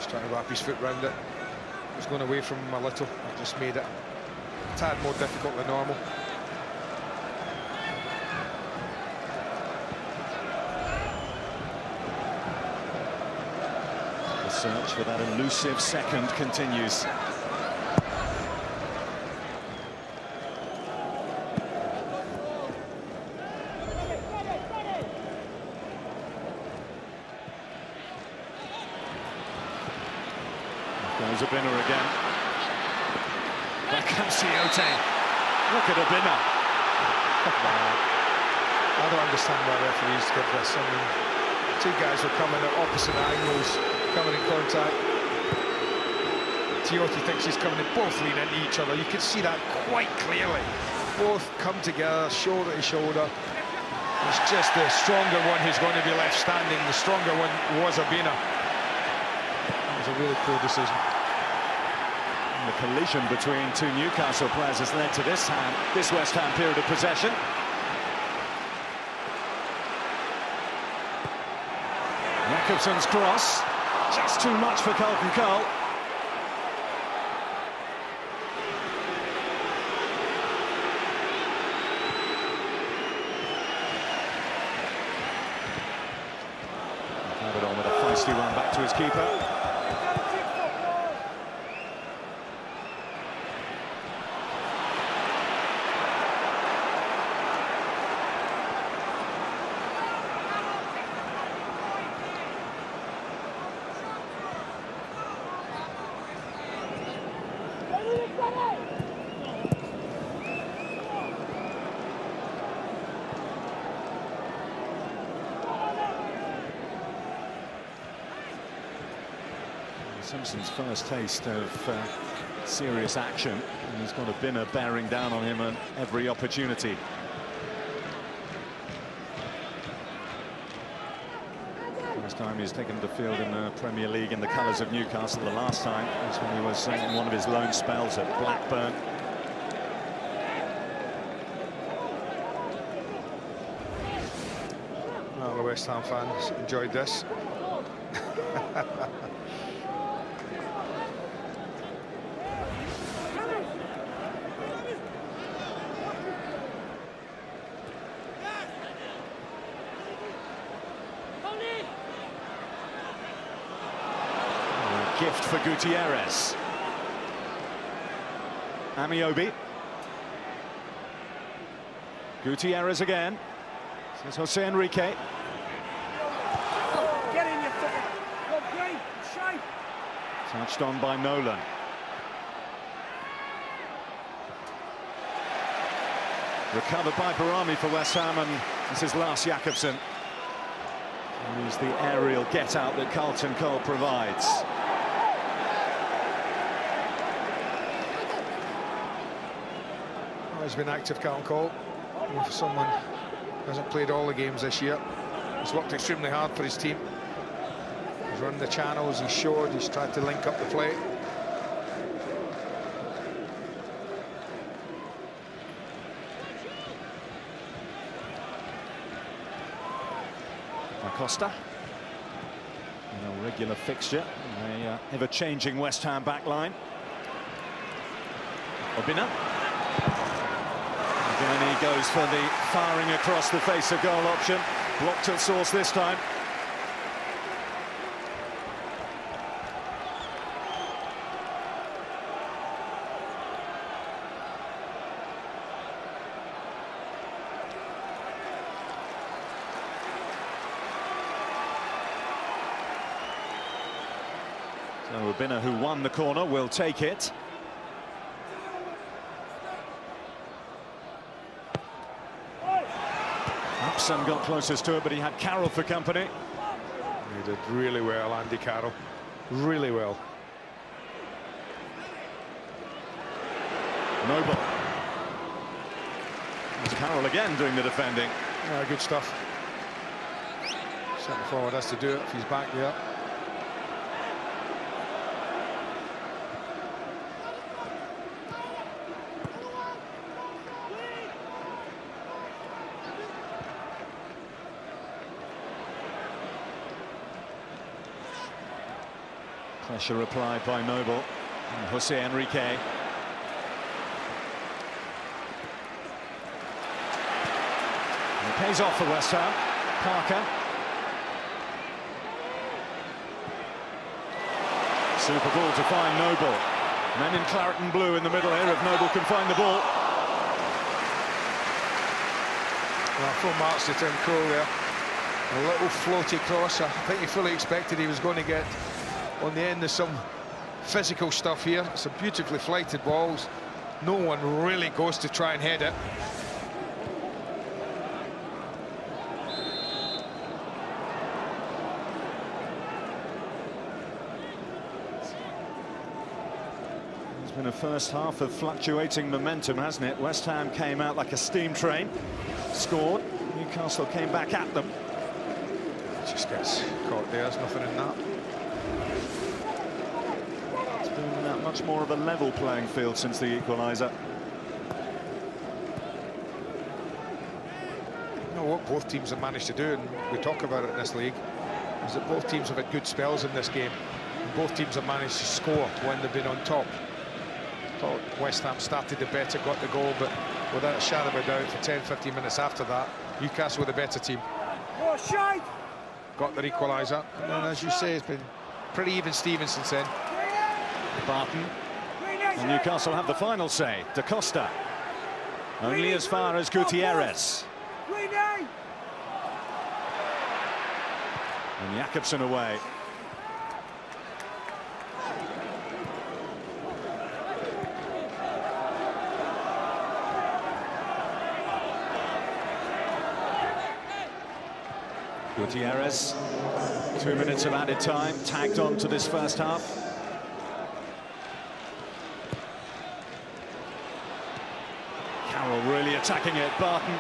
Just trying to wrap his foot round it. He was going away from him a little. He just made it a tad more difficult than normal.
The search for that elusive second continues. Goes Obinna again. Back comes Ciote. Look at Obinna.
I don't understand why referees give this. I mean, two guys were coming at opposite angles, coming in contact. Ciote thinks he's coming in, both lean into each other. You can see that quite clearly. Both come together, shoulder to shoulder. It's just the stronger one who's going to be left standing. The stronger one was Obinna. That was a really poor decision.
And the collision between two Newcastle players has led to this West Ham period of possession. Jakobsen's cross, just too much for Carlton Cole. Have it on with a feisty run back to his keeper. Simpson's first taste of serious action, and he's got Obinna bearing down on him at every opportunity. First time he's taken the field in the Premier League in the colours of Newcastle. The last time was when he was in one of his loan spells at Blackburn.
Well, the West Ham fans enjoyed this.
Gift for Gutierrez. Amiobi. Gutierrez again. Says Jose Enrique.
Get in your foot. Look great. Shape.
Touched on by Nolan. Recovered by Barami for West Ham, and this is Lars Jakobsen. Use the aerial get-out that Carlton Cole provides.
He's been active, Carlton Cole. For someone who hasn't played all the games this year, he's worked extremely hard for his team. He's run the channels, he's shored, he's tried to link up the play.
Acosta, a regular fixture in a ever-changing West Ham back line. Obinna. Again, he goes for the firing across the face of goal option. Blocked at source this time. So Obinna, who won the corner, will take it. Upson got closest to it, but he had Carroll for company.
He did really well, Andy Carroll. Really well.
Noble. It's Carroll again doing the defending.
Yeah, good stuff. Centre forward has to do it if he's back there.
Pressure applied by Noble and Jose Enrique. And it pays off for West Ham. Parker. Super ball to find Noble. Men in claret and blue in the middle here if Noble can find the ball.
Well, full marks to Tim Krul there. A little floaty cross. I think he fully expected he was going to get on the end of some physical stuff here. Some beautifully flighted balls. No one really goes to try and head it.
It's been a first half of fluctuating momentum, hasn't it? West Ham came out like a steam train, scored. Newcastle came back at them.
Just gets caught there, there's nothing in that.
It's been much more of a level playing field since the equaliser.
You know what both teams have managed to do, and we talk about it in this league, is that both teams have had good spells in this game. And both teams have managed to score when they've been on top. Thought West Ham started the better, got the goal, but without a shadow of a doubt, for 10-15 minutes after that, Newcastle were the better team. Got their equaliser, and then, as you say, it's been pretty even Steven since then.
Barton. And Newcastle have the final say. Da Costa. Only as far as Gutierrez. And Jakobsen away. Gutierrez, 2 minutes of added time, tagged on to this first half. Carroll really attacking it, Barton.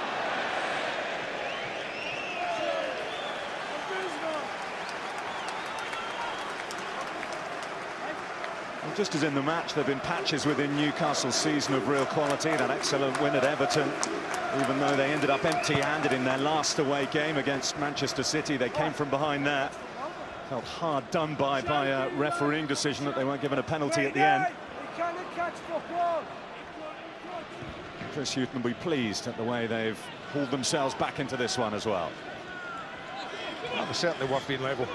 Well, just as in the match, there have been patches within Newcastle's season of real quality. That excellent win at Everton. Even though they ended up empty-handed in their last away game against Manchester City, they came from behind there. Felt hard done by a refereeing decision that they weren't given a penalty at the end. Chris Hughton will be pleased at the way they've hauled themselves back into this one as well.
That was certainly worth being level.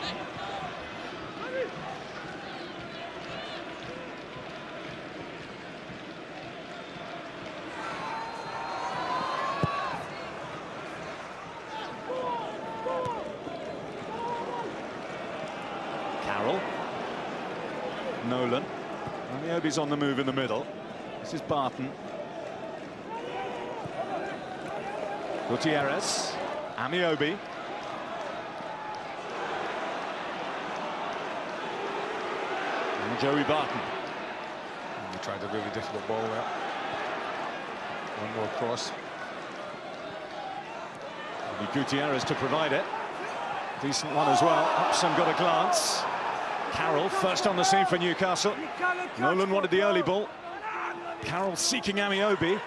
Nolan. Amiobi's on the move in the middle. This is Barton. Gutierrez. Amiobi. And Joey Barton.
And he tried a really difficult ball there. One more cross.
It'll be Gutierrez to provide it. Decent one as well. Upson got a glance. Carroll first on the scene for Newcastle. Nolan wanted the early ball. Carroll seeking Amiobi.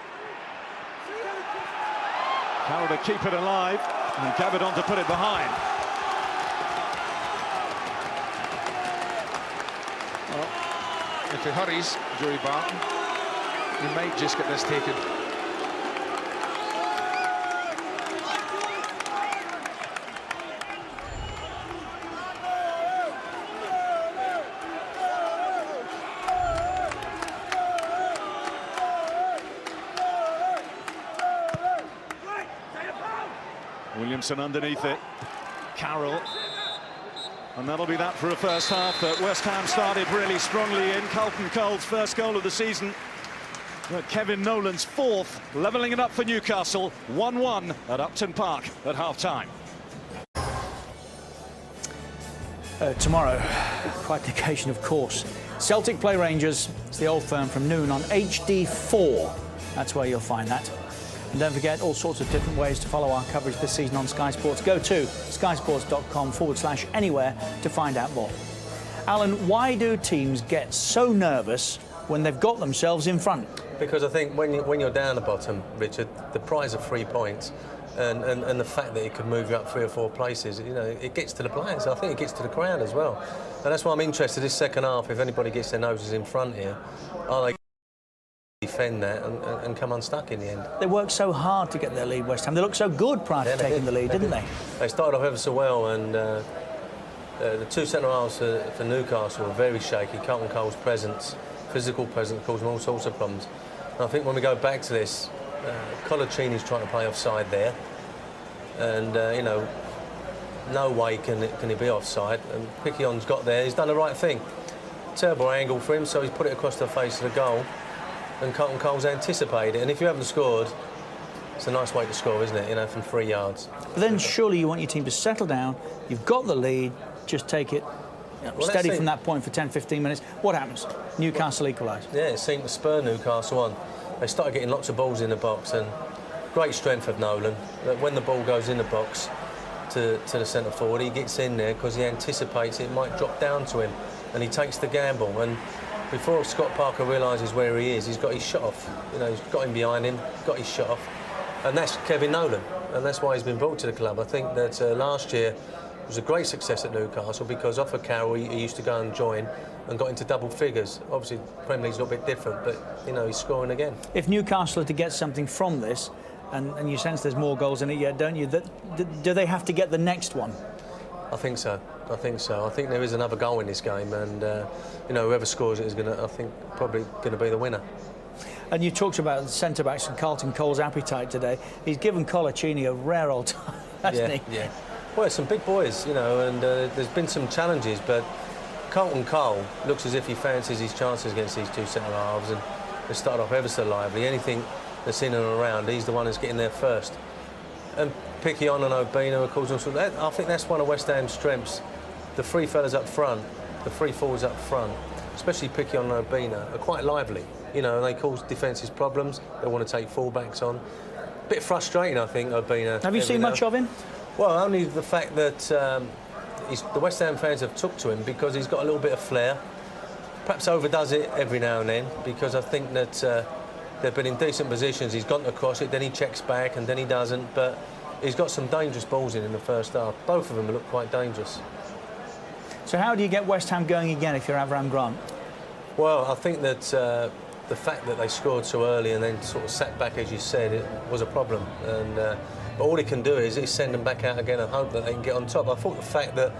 Carroll to keep it alive, and Gabadon to put it behind.
Well, if he hurries, Joey Barton, he might just get this taken.
Williamson underneath it. Carroll. And that'll be that for a first half that West Ham started really strongly in. Carlton Cole's first goal of the season. But Kevin Nolan's fourth, levelling it up for Newcastle. 1-1 at Upton Park at half-time.
Tomorrow, quite the occasion, of course. Celtic play Rangers. It's the Old Firm from noon on HD4. That's where you'll find that. And don't forget, all sorts of different ways to follow our coverage this season on Sky Sports. Go to skysports.com/anywhere to find out more. Alan, why do teams get so nervous when they've got themselves in front?
Because I think when you're down the bottom, Richard, the prize of 3 points and the fact that it could move you up 3 or 4 places, you know, it gets to the players. I think it gets to the crowd as well. And that's why I'm interested this second half, if anybody gets their noses in front here, are they defend that and come unstuck in the end?
They worked so hard to get their lead, West Ham. They looked so good prior to taking the lead, didn't they?
They started off ever so well, and the 2 centre-halves for Newcastle were very shaky. Carlton Cole's presence, physical presence, caused them all sorts of problems. And I think when we go back to this, Colaccini's trying to play offside there, and you know, no way can he be offside. And Piquion's got there. He's done the right thing. Terrible angle for him, so he's put it across the face of the goal, and Carlton Cole's anticipated it. And if you haven't scored, it's a nice way to score, isn't it? You know, from 3 yards.
But then surely you want your team to settle down. You've got the lead. Just take it steady from that point for 10, 15 minutes. What happens? Newcastle equalise.
Yeah, it seemed to spur Newcastle on. They started getting lots of balls in the box, and great strength of Nolan. When the ball goes in the box to the centre forward, he gets in there because he anticipates it might drop down to him, and he takes the gamble. And before Scott Parker realises where he is, he's got his shot off. You know, he's got him behind him, got his shot off, and that's Kevin Nolan, and that's why he's been brought to the club. I think that last year it was a great success at Newcastle because off of Carroll he used to go and join and got into double figures. Obviously, Premier League's a little bit different, but you know, he's scoring again.
If Newcastle are to get something from this, and you sense there's more goals in it yet, don't you? Do they have to get the next one?
I think so. I think there is another goal in this game, and you know, whoever scores it is going to, I think, probably going to be the winner.
And you talked about the centre-backs and Carlton Cole's appetite today. He's given Colaccini a rare old time, hasn't he?
Yeah. Well, some big boys, you know, and there's been some challenges, but Carlton Cole looks as if he fancies his chances against these 2 centre-halves, and they start off ever so lively. Anything that's in and around, he's the one who's getting there first. And Piquion and Obina, of course, I think that's one of West Ham's strengths. The 3 fellas up front, the 3 forwards up front, especially Piquion and Obina, are quite lively. You know, they cause defences problems. They want to take full-backs on. A bit frustrating, I think, Obina.
Have you seen much of him?
Well, only the fact that the West Ham fans have took to him because he's got a little bit of flair. Perhaps overdoes it every now and then, because I think that they've been in decent positions. He's gone across it, then he checks back, and then he doesn't. But he's got some dangerous balls in the first half. Both of them look quite dangerous.
So how do you get West Ham going again if you're Avram Grant?
Well, I think that the fact that they scored so early and then sort of sat back, as you said, it was a problem. And but all he can do is send them back out again and hope that they can get on top. I thought the fact that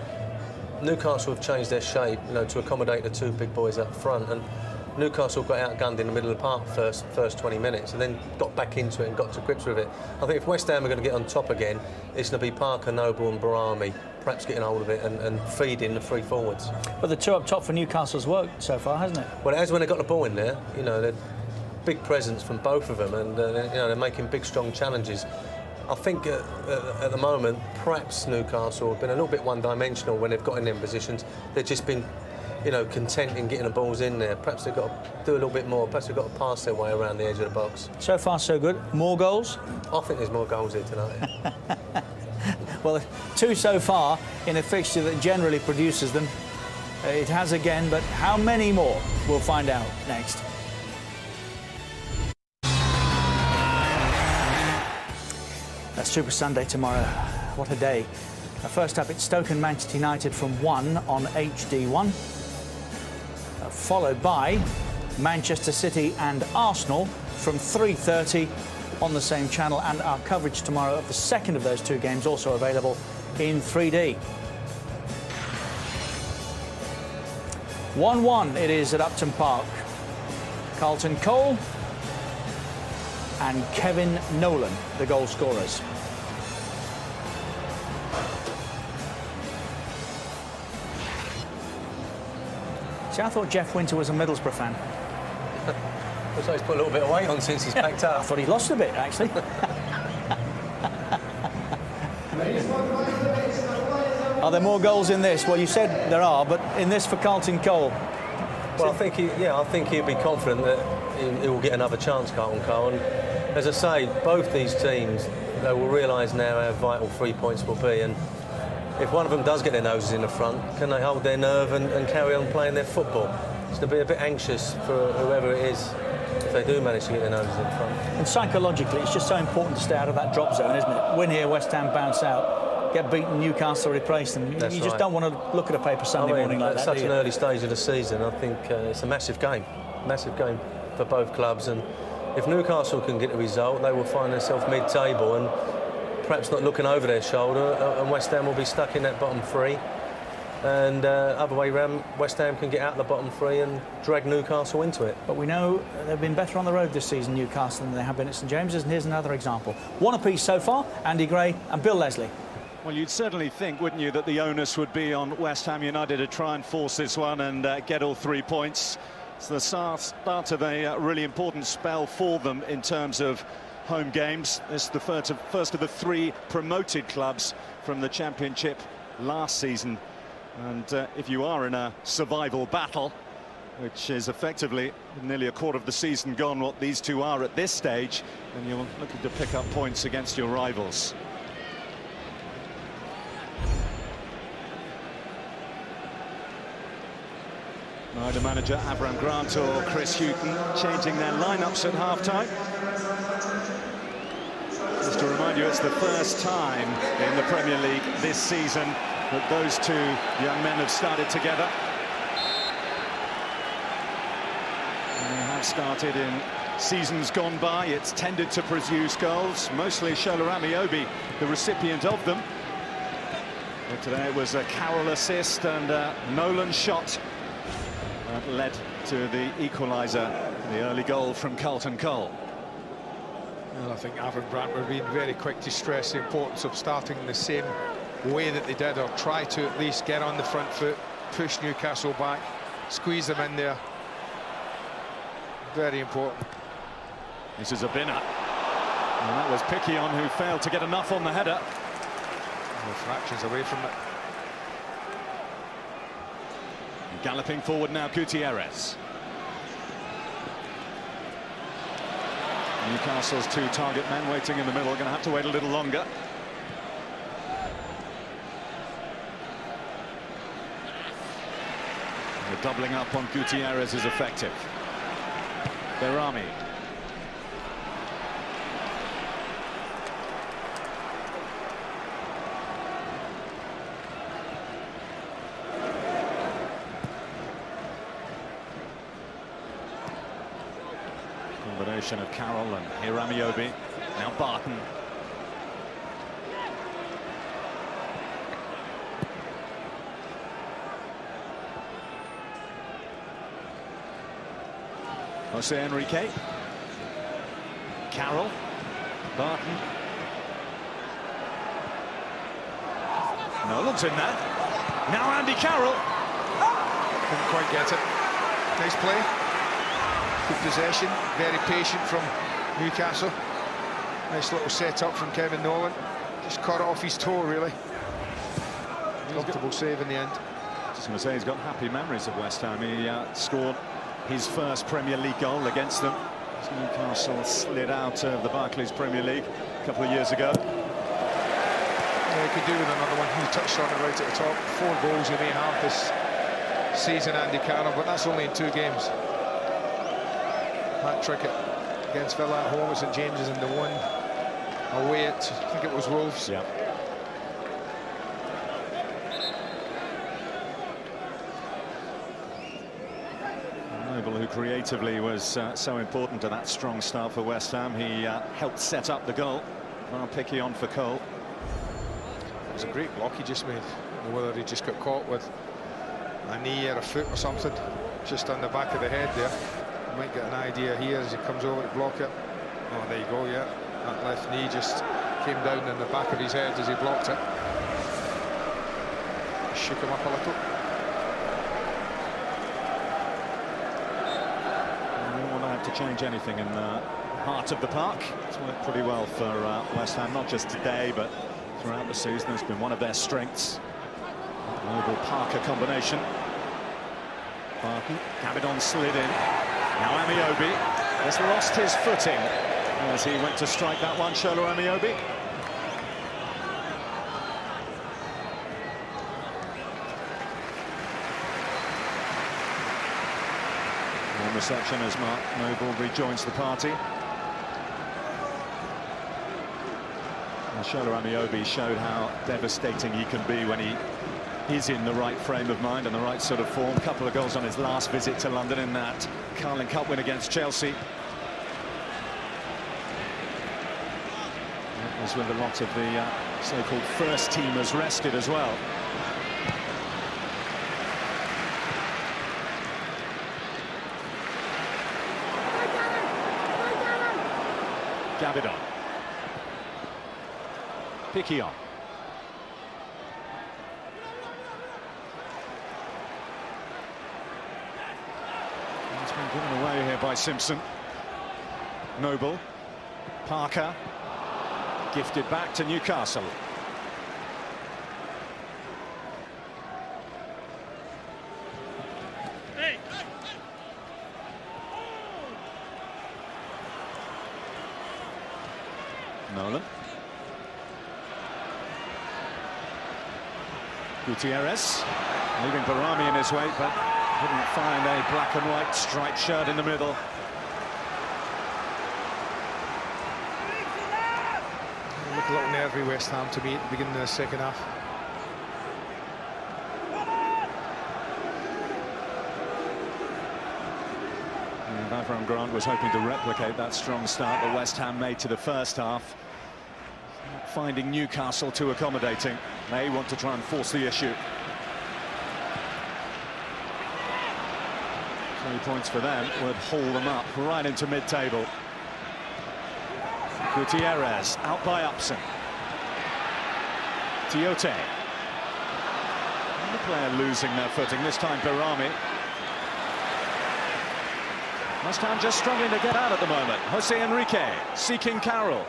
Newcastle have changed their shape, you know, to accommodate the 2 big boys up front, and Newcastle got outgunned in the middle of the park first 20 minutes, and then got back into it and got to grips with it. I think if West Ham are going to get on top again, it's going to be Parker, Noble and Barami perhaps getting hold of it and feeding the 3 forwards.
But the 2 up top for Newcastle's worked so far, hasn't it?
Well, it has when they got the ball in there. You know, they're big presence from both of them, and you know, they're making big, strong challenges. I think at the moment, perhaps Newcastle have been a little bit one-dimensional when they've got in them positions. They've just been, you know, content in getting the balls in there. Perhaps they've got to do a little bit more. Perhaps they've got to pass their way around the edge of the box.
So far, so good. More goals?
I think there's more goals here tonight.
Well, 2 so far in a fixture that generally produces them. It has again, but how many more? We'll find out next. That's Super Sunday tomorrow. What a day. First up, it's Stoke and Manchester United from 1 on HD1. Followed by Manchester City and Arsenal from 3:30 on the same channel. And our coverage tomorrow of the second of those 2 games also available in 3D. 1-1 it is at Upton Park. Carlton Cole and Kevin Nolan, the goal scorers. See, I thought Jeff Winter was a Middlesbrough fan.
Looks like he's put a little bit of weight on since he's packed up.
I thought he lost a bit, actually. Are there more goals in this? Well, you said there are, but in this for Carlton Cole?
Well, I think he'll be confident that he will get another chance, Carlton Cole. And as I say, both these teams, they will realise now how vital 3 points will be. And if one of them does get their noses in the front, can they hold their nerve and carry on playing their football? It's going to be a bit anxious for whoever it is. if they do manage to get their noses in front.
And psychologically, it's just so important to stay out of that drop zone, isn't it? Win here, West Ham bounce out, get beaten, Newcastle replace them.
That's
you just
right.
don't want to look at a paper Sunday morning like that.
At such an early stage of the season, I think it's a massive game for both clubs. And if Newcastle can get a result, they will find themselves mid-table and perhaps not looking over their shoulder, and West Ham will be stuck in that bottom three. And other way round, West Ham can get out of the bottom three and drag Newcastle into it.
But we know they've been better on the road this season, Newcastle, than they have been at St James's, and here's another example. One apiece so far, Andy Gray and Bill Leslie.
Well, you'd certainly think, wouldn't you, that the onus would be on West Ham United to try and force this one and get all 3 points. It's the start of a really important spell for them in terms of home games. This is the first of the 3 promoted clubs from the Championship last season. And if you are in a survival battle, which is effectively nearly a quarter of the season gone, what these two are at this stage, then you're looking to pick up points against your rivals. Neither manager Avram Grant or Chris Hughton changing their lineups at half-time. Just to remind you, it's the first time in the Premier League this season that those 2 young men have started together. And they have started in seasons gone by. It's tended to produce goals, mostly Shola Amiobi, the recipient of them. But today it was a Carroll assist and a Nolan shot that led to the equaliser, the early goal from Carlton Cole.
Well, I think Avram Grant were being very quick to stress the importance of starting in the same way that they did, or try to at least get on the front foot, push Newcastle back, squeeze them in there. Very important.
This is a binner, and that was Picquion who failed to get enough on the header.
We're fractions away from it.
And galloping forward now, Gutierrez. Newcastle's 2 target men waiting in the middle, going to have to wait a little longer. The doubling up on Gutierrez is effective. Berami. Combination of Carroll and Hiramiobi. Now Barton. Jose Enrique. Carroll. Barton. Nolan's in there. Now Andy Carroll.
Couldn't quite get it. Nice play. Good possession. Very patient from Newcastle. Nice little set-up from Kevin Nolan. Just caught it off his toe, really. Comfortable save in the end.
Just going to say, he's got happy memories of West Ham. He scored his first Premier League goal against them. Newcastle slid out of the Barclays Premier League a couple of years ago.
Yeah, he could do with another one. He touched on it right at the top. 4 goals he may have this season, Andy Carroll, but that's only in 2 games. Hat-trick against Villa at home at St James's, and the one away at, I think it was Wolves.
Yeah. Noble, who creatively was so important to that strong start for West Ham. He helped set up the goal. Well, Picquion for Cole.
It was a great block he just made. I don't know whether he just got caught with a knee or a foot or something, just on the back of the head there. You might get an idea here as he comes over to block it. Oh, there you go, yeah. That left knee just came down in the back of his head as he blocked it. Shook him up a little.
To change anything in the heart of the park. It's worked pretty well for West Ham, not just today but throughout the season. It's been one of their strengths. Noble Parker combination. Barton, Cabidon slid in. Now Amiobi has lost his footing as he went to strike that one. Shola Amiobi. reception as Mark Noble rejoins the party. And Shola Amiobi showed how devastating he can be when he is in the right frame of mind and the right sort of form. A couple of goals on his last visit to London in that Carling Cup win against Chelsea. That was with a lot of the so-called first teamers rested as well. Gabidon. Piquion. It's been given away here by Simpson. Noble. Parker. Gifted back to Newcastle. Nolan. Gutierrez leaving Barami in his way, but couldn't find a black and white striped shirt in the middle.
Look a little nervy, West Ham, to me at the beginning of the second half.
And Avram Grant was hoping to replicate that strong start that West Ham made to the first half. Not finding Newcastle too accommodating. May want to try and force the issue. 3 points for them would haul them up right into mid-table. Gutierrez out by Upson. Tiote. And the player losing their footing, this time Barami. West Ham just struggling to get out at the moment. Jose Enrique seeking Carroll.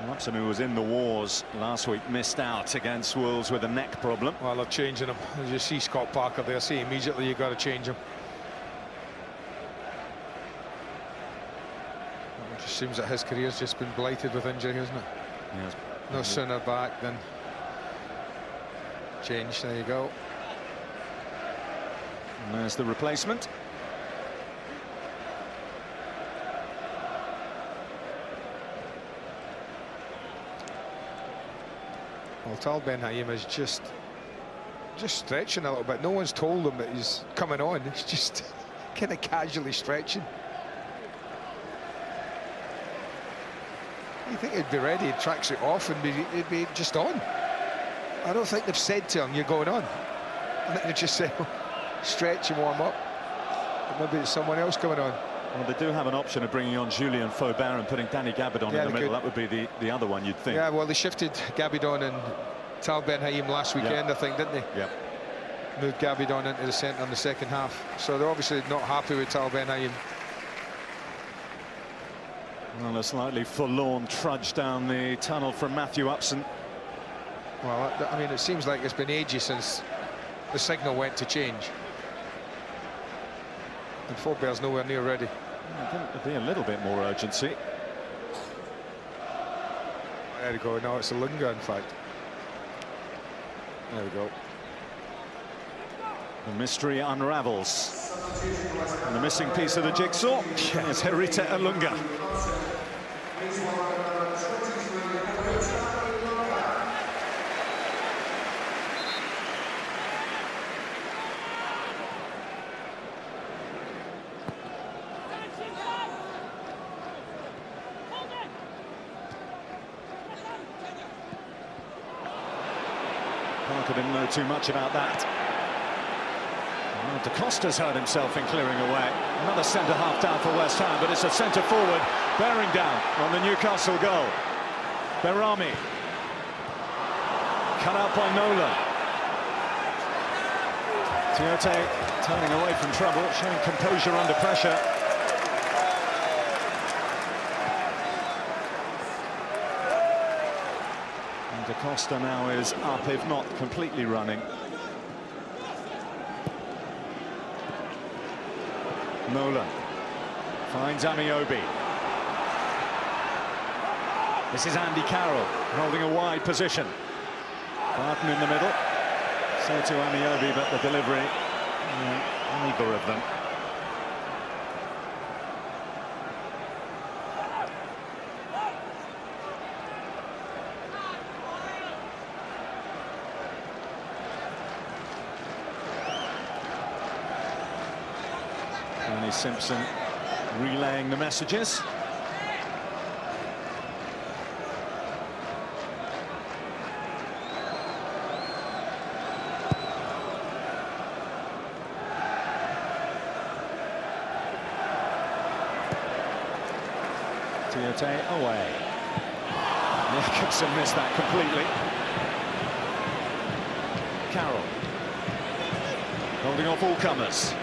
Upson, who was in the wars last week, missed out against Wolves with a neck problem.
Well, they're changing him. As you see Scott Parker there, see immediately you've got to change him. It just seems that his career's just been blighted with injury, hasn't it?
Yes.
No sooner back than change. There you go.
And there's the replacement.
Well, Tal Ben Haim is just stretching a little bit. No one's told him that he's coming on. He's just kind of casually stretching. You think he'd be ready, he tracks it off and he'd be just on. I don't think they've said to him, you're going on. I think they just say, stretch and warm up. And maybe it's someone else coming on.
Well, they do have an option of bringing on Julien Faubert and putting Danny Gabidon in the middle. That would be the other one, you'd think.
Yeah, well, they shifted Gabidon and Tal Ben Haim last weekend, I think, didn't they?
Yep.
Moved Gabidon into the centre in the second half. So they're obviously not happy with Tal Ben Haim.
Well, a slightly forlorn trudge down the tunnel from Matthew Upson.
Well, I mean, it seems like it's been ages since the signal went to change. And Faubert's nowhere near ready.
I think there'd be a little bit more urgency.
There we go. Now it's a Lunga, in fact. There we go.
The mystery unravels. And the missing piece of the jigsaw is Herita Alunga. Parker didn't know too much about that. Well, Da Costa's hurt himself in clearing away. Another centre-half down for West Ham, but it's a centre-forward bearing down on the Newcastle goal. Barami. Cut out by Nolan. Tiote turning away from trouble, showing composure under pressure. Da Costa now is up, if not completely running. Nolan finds Amiobi. This is Andy Carroll holding a wide position. Barton in the middle. So to Amiobi, but the delivery, neither of them. Tony Simpson relaying the messages. Tiote away. Jacobson missed that completely. Carroll holding off all comers.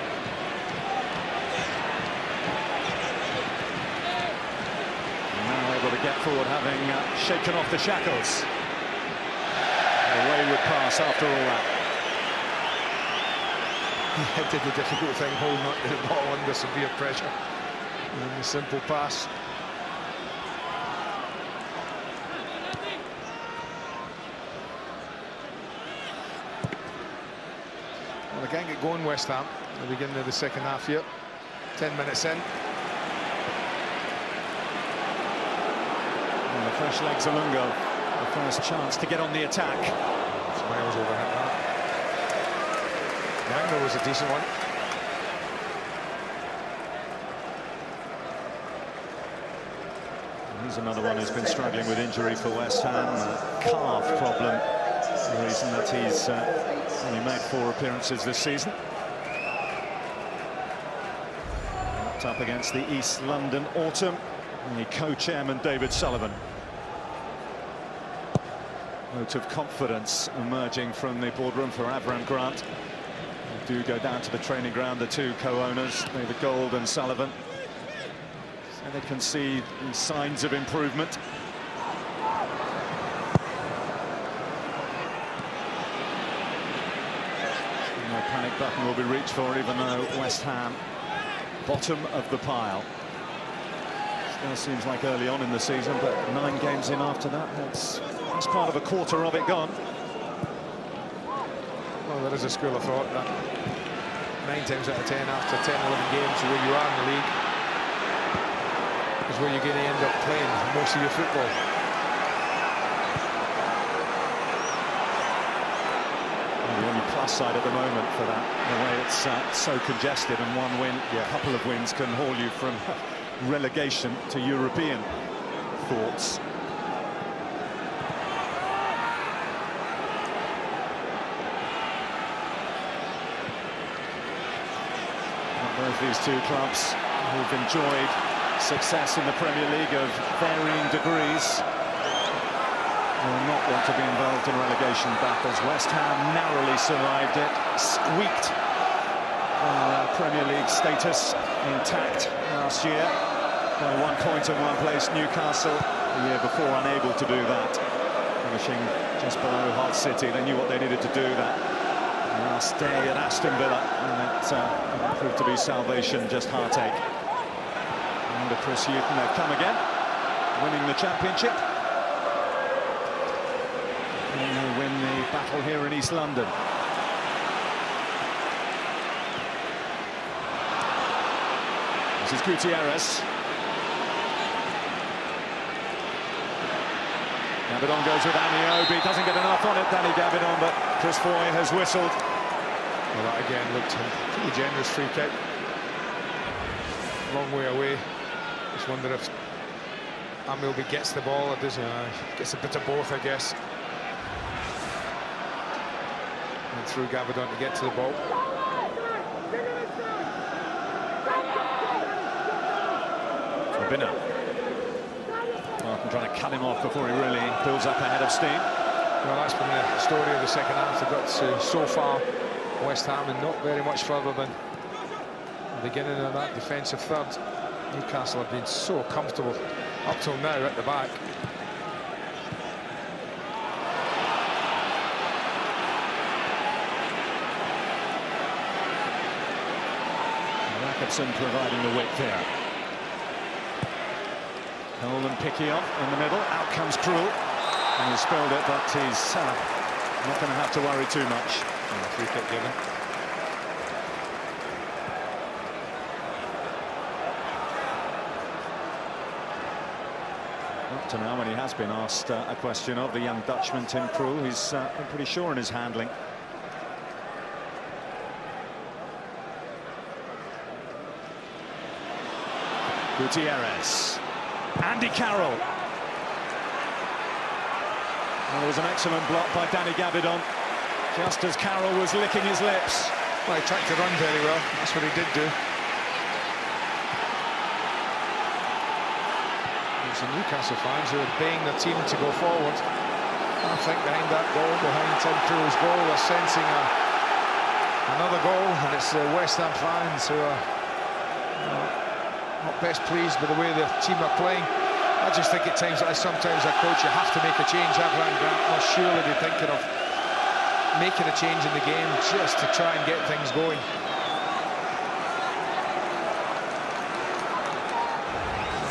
Now able to get forward, having shaken off the shackles. A wayward pass after all that.
He did the difficult thing, holding on to the ball under severe pressure. And the simple pass. Well, they can't get going, West Ham, at the beginning of the second half here. 10 minutes in.
And the fresh legs of Lungo, the first chance to get on the attack.
Miles overhit that. The angle was a decent one.
He's another one who's been struggling with injury for West Ham. Calf problem, the reason that he's only made 4 appearances this season. Up against the East London Autumn, the co-chairman David Sullivan. Note of confidence emerging from the boardroom for Avram Grant. They do go down to the training ground, the 2 co-owners, David Gold and Sullivan. So they can see the signs of improvement. No panic button will be reached for, even though West Ham bottom of the pile. Still seems like early on in the season, but 9 games in after that, that's part of a quarter of it gone.
Well, there is a school of thought that 9 times out of 10 after 10, 11 games where you are in the league is where you're going to end up playing most of your football.
The only plus side at the moment for that, the way it's so congested, and 1 win, a couple of wins can haul you from relegation to European thoughts. Both these 2 clubs who've enjoyed success in the Premier League of varying degrees will not want to be involved in relegation battles. West Ham narrowly survived it, squeaked Premier League status intact last year by 1 point in 1 place. Newcastle the year before unable to do that, finishing just below Hull City. They knew what they needed to do that last day at Aston Villa, and it proved to be salvation, just heartache. Under Chris Hughton, they've come again, winning the championship. And they win the battle here in East London. This is Gutierrez. Gabidon goes with Amiobi, doesn't get enough on it, Danny Gabidon, but Chris Foy has whistled.
Well, that again looked a pretty generous free kick. Long way away. Just wonder if Amiobi gets the ball or does gets a bit of both, I guess. And through Gabidon to get to the ball.
Binner. Martin trying to cut him off before he really builds up ahead of steam.
Well, that's been the story of the second half. They've got so far, West Ham, and not very much further than the beginning of that defensive third. Newcastle have been so comfortable up till now at the back.
Jacobson providing the width there. Cole and Picquion in the middle. Out comes Krul. And he spilled it, but he's not going to have to worry too much.
Free kick given.
Up to now, when he has been asked a question of the young Dutchman Tim Krul, he's been pretty sure in his handling. Gutierrez. Andy Carroll. Well, it was an excellent block by Danny Gabidon, just as Carroll was licking his lips.
Well, he tried to run very well. That's what he did do. There's some Newcastle fans who are baying their team to go forward. I think behind that goal, behind Tim Krul's goal, they're sensing another goal, and it's the West Ham fans who are not best pleased with the way the team are playing. I just think at times, sometimes a coach, you have to make a change. Avram Grant must surely be thinking of making a change in the game just to try and get things going.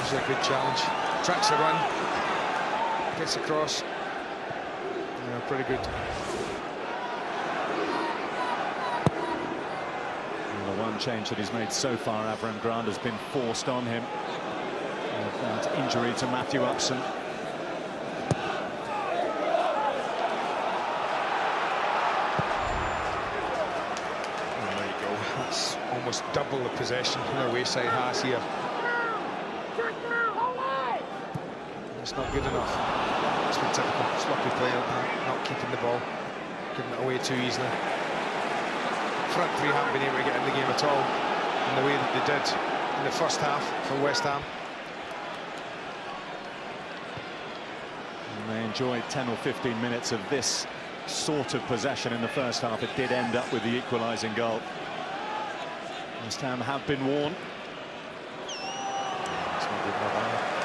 This is a good challenge. Tracks a run, gets across. Yeah, pretty good.
The one change that he's made so far, Avram Grant, has been forced on him. That injury to Matthew Upson.
And there you go. That's almost double the possession the Wayside has here. It's not good enough. It's been typical sloppy play, not keeping the ball, giving it away too easily. Front three haven't been able to get in the game at all in the way that they did in the first half for West Ham.
And they enjoyed 10 or 15 minutes of this sort of possession in the first half. It did end up with the equalising goal. West Ham have been warned.
It's not good enough either.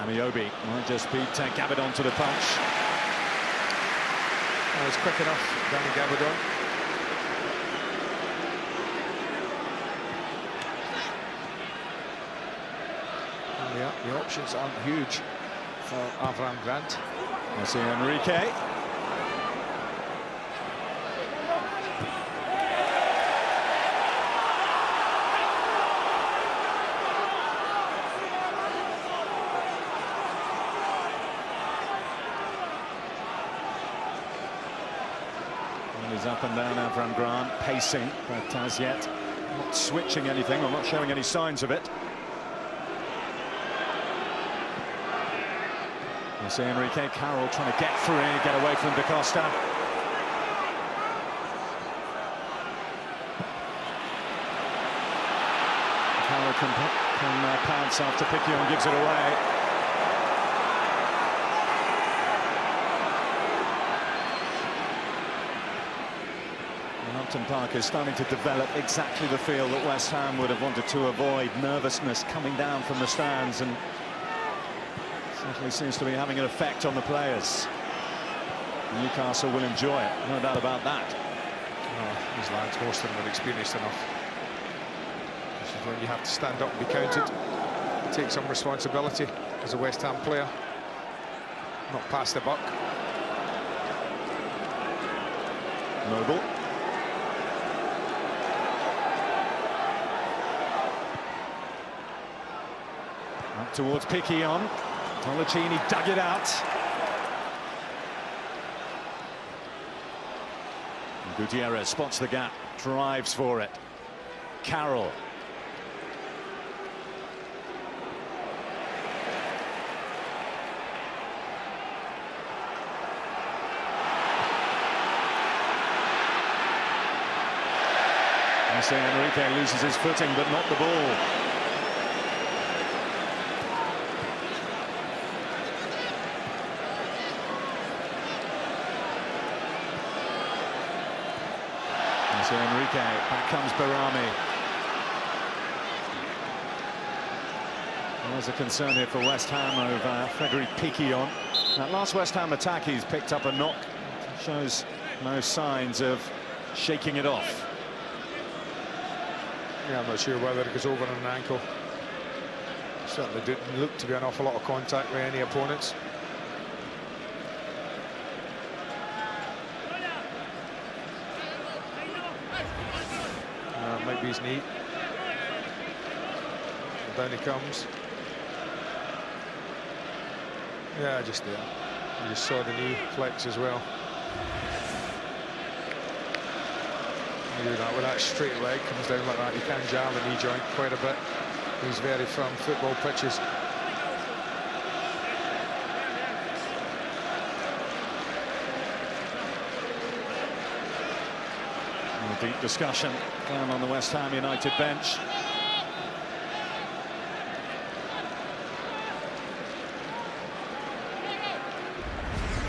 Amiobi might just beat Gabidon to the punch.
That was quick enough, Danny Gabidon. Yeah, the options aren't huge for Avram Grant.
I see Enrique. He's up and down, Avram Grant, pacing, but as yet not switching anything or not showing any signs of it. You see Enrique Carroll trying to get free, get away from Da Costa. Carroll can pounce after Picquion gives it away. Upton Park is starting to develop exactly the feel that West Ham would have wanted to avoid. Nervousness coming down from the stands, and certainly seems to be having an effect on the players. Newcastle will enjoy it, no doubt about that.
These lads, most of them are experienced enough. This is when you have to stand up and be counted, take some responsibility as a West Ham player, not pass the buck.
Noble. Up towards Picquion. Pollicini dug it out. Gutierrez spots the gap, drives for it. Carroll. I say Enrique loses his footing, but not the ball. So Enrique, back comes Barami. There's a concern here for West Ham over Frederic Piquillon. That last West Ham attack, he's picked up a knock. Shows no signs of shaking it off.
Yeah, I'm not sure whether it goes over on an ankle. Certainly didn't look to be an awful lot of contact with any opponents. Might be his knee. And down he comes. Yeah, just there. You just saw the knee flex as well. You do that with that straight leg, comes down like that. You can jam the knee joint quite a bit. These very firm football pitches.
A deep discussion down on the West Ham United bench.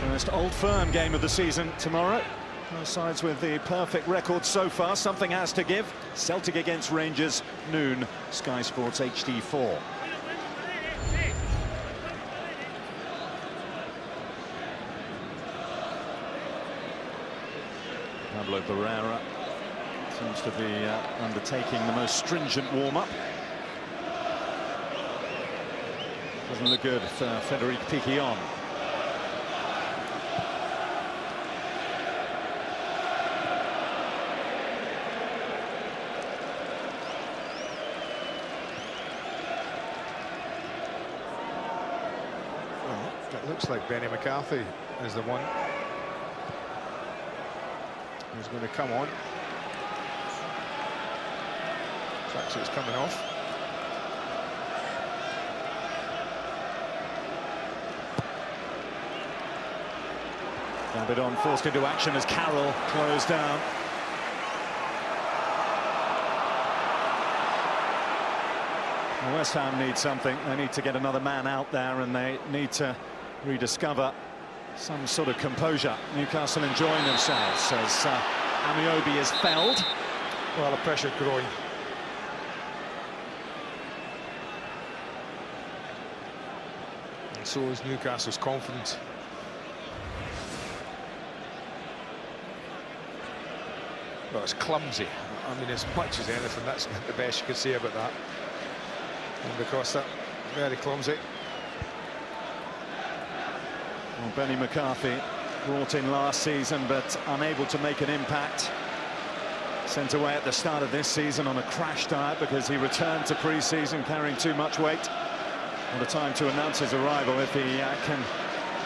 First Old Firm game of the season tomorrow. Both sides with the perfect record so far. Something has to give. Celtic against Rangers, noon, Sky Sports HD4. Pablo Barrera seems to be undertaking the most stringent warm-up. Doesn't look good for Frederic Piquillon.
It looks like Benny McCarthy is the one who's going to come on. Tracksuit's coming off.
Gambit on, forced into action as Carroll closed down. West Ham need something. They need to get another man out there, and they need to rediscover some sort of composure. Newcastle enjoying themselves as Amiobi is felled.
Well, the pressure growing. And so is Newcastle's confidence. Well, it's clumsy. I mean, as much as anything, that's the best you could say about that. And because that very clumsy.
Well, Benny McCarthy brought in last season but unable to make an impact. Sent away at the start of this season on a crash diet because he returned to pre-season carrying too much weight. What a time to announce his arrival if he can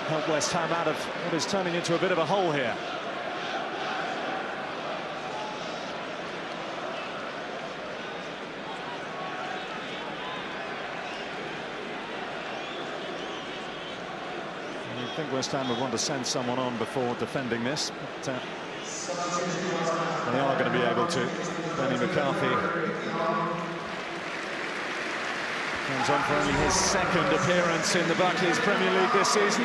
help West Ham out of what is turning into a bit of a hole here. I think West Ham would want to send someone on before defending this, but they are going to be able to. Benny McCarthy comes on for only his second appearance in the Barclays Premier League this season.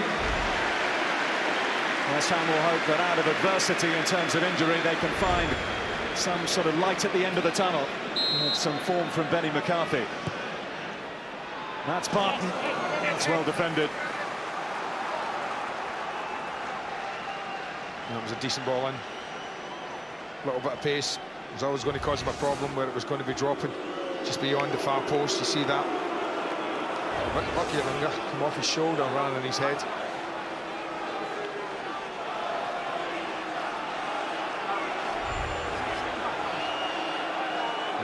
West Ham will hope that out of adversity in terms of injury they can find some sort of light at the end of the tunnel with some form from Benny McCarthy. That's Barton. It's well defended.
That was a decent ball in. A little bit of pace. It was always going to cause him a problem where it was going to be dropping just beyond the far post. You see that? A bit lucky Lunga come off his shoulder rather than his head.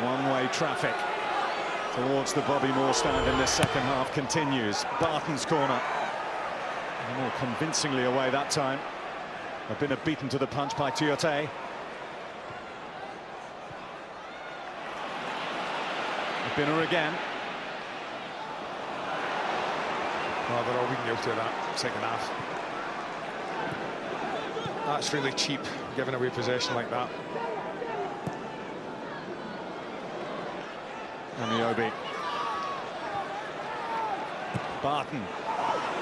One-way traffic towards the Bobby Moore stand in this second half continues. Barton's corner. More convincingly away that time. I've been beaten to the punch by Tiote. Binner again.
Oh, they're all being guilty of that second half. That's really cheap, giving away possession like that.
Amiobi. Barton.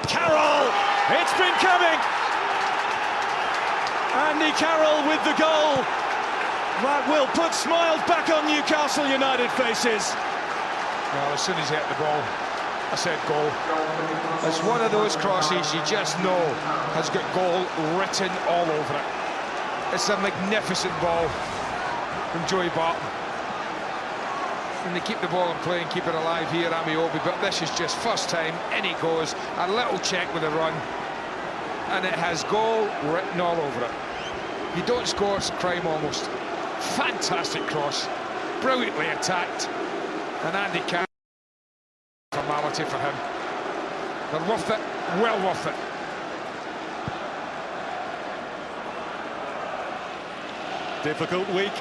Carroll! It's been coming! Andy Carroll with the goal. That will put smiles back on Newcastle United faces.
Well, as soon as he hit the ball, I said goal. It's one of those crosses you just know has got goal written all over it. It's a magnificent ball from Joey Barton. And they keep the ball in play and keep it alive here, Amiobi, but this is just first time, in he goes, a little check with a run, and it has goal written all over it. You don't score, it's a crime almost. Fantastic cross, brilliantly attacked, and Andy Carroll, formality for him. They're worth it, well worth it.
Difficult week,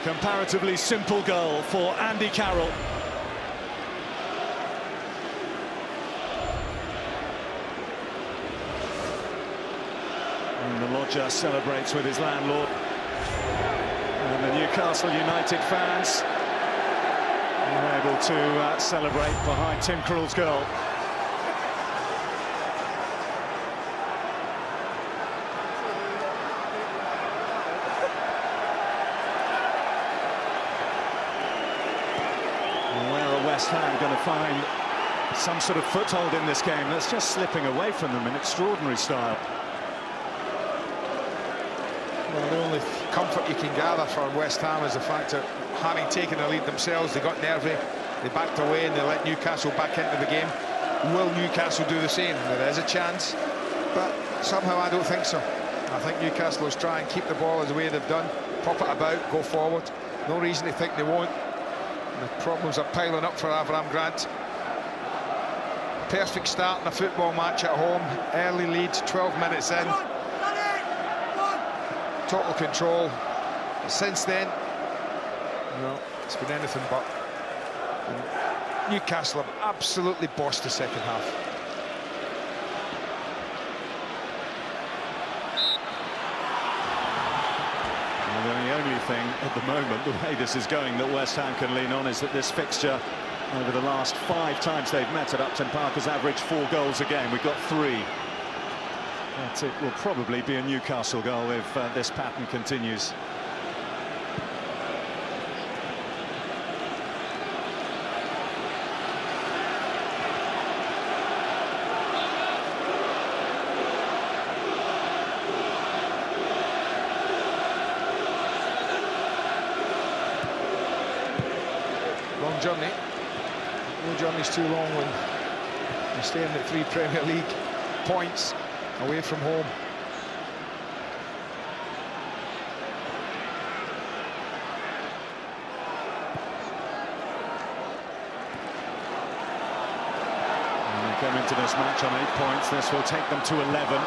comparatively simple goal for Andy Carroll. And the lodger celebrates with his landlord. And the Newcastle United fans are able to celebrate behind Tim Krul's goal. West Ham going to find some sort of foothold in this game that's just slipping away from them in extraordinary style.
Well, the only comfort you can gather for West Ham is the fact that, having taken the lead themselves, they got nervy, they backed away and they let Newcastle back into the game. Will Newcastle do the same? There is a chance, but somehow I don't think so. I think Newcastle will try and keep the ball as the way they've done, pop it about, go forward. No reason to think they won't. The problems are piling up for Avram Grant. Perfect start in a football match at home. Early lead, 12 minutes in. Total control. Since then, no, it's been anything but. And Newcastle have absolutely bossed the second half.
The only thing at the moment, the way this is going, that West Ham can lean on is that this fixture, over the last 5 times they've met at Upton Park, has averaged 4 goals a game. We've got 3. But it will probably be a Newcastle goal if this pattern continues.
Long journey. No journey's too long when you're staying at 3 Premier League points away from home.
And they come into this match on 8 points. This will take them to 11.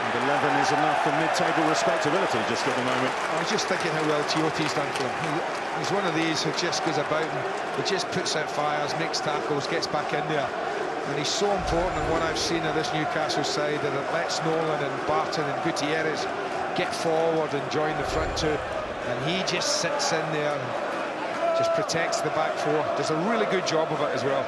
And 11 is enough for mid-table respectability just at the moment.
I was just thinking how well Tiote's done for him. He's one of these who just goes about and he just puts out fires, makes tackles, gets back in there. And he's so important, and what I've seen of this Newcastle side, that it lets Nolan and Barton and Gutierrez get forward and join the front two. And he just sits in there and just protects the back four. Does a really good job of it as well.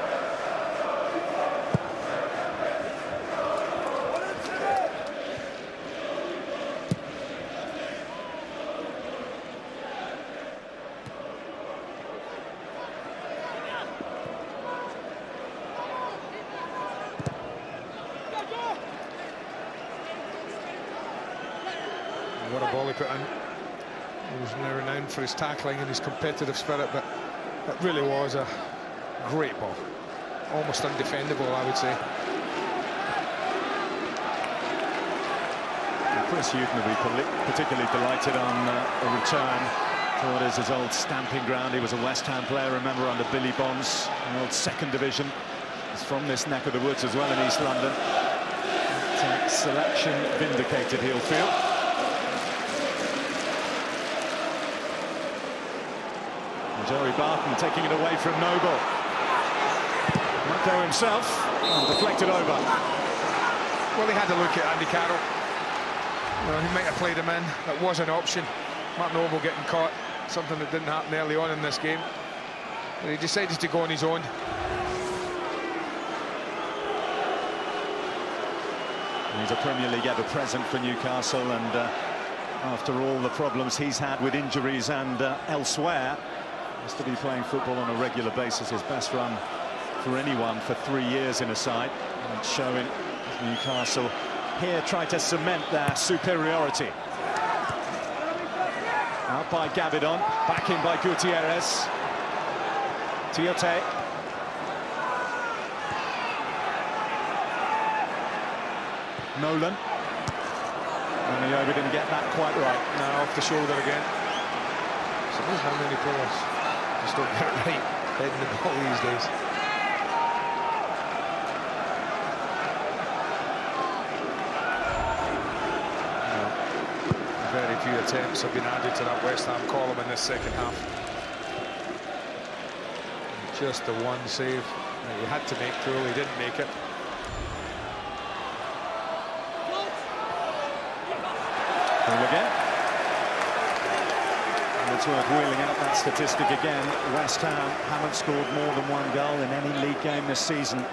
What a ball he put in. He was now renowned for his tackling and his competitive spirit, but it really was a great ball. Almost undefendable, I would say.
And Chris Hughton will be particularly delighted on a return to what is his old stamping ground. He was a West Ham player, remember, under Billy Bonds, an old second division. He's from this neck of the woods as well in East London. Selection vindicated, he'll feel. Joey Barton taking it away from Noble. Marco himself, and deflected over.
Well, he had a look at Andy Carroll. Well, he might have played him in. That was an option. Mark Noble getting caught, something that didn't happen early on in this game. But he decided to go on his own.
He's a Premier League ever-present for Newcastle, and after all the problems he's had with injuries and elsewhere, Has to be playing football on a regular basis. His best run for anyone for 3 years in a side, and showing Newcastle here try to cement their superiority. Out by Gabidon, back in by Gutierrez. Tiote. Nolan. And Iobi didn't get that quite right.
Now off the shoulder again. So there's how many players just don't get it right heading the ball these days. Very few attempts have been added to that West Ham column in this second half. Just the one save that he had to make, He didn't make it.
Again. And it's worth wheeling out that statistic again. West Ham haven't scored more than 1 goal in any league game this season. You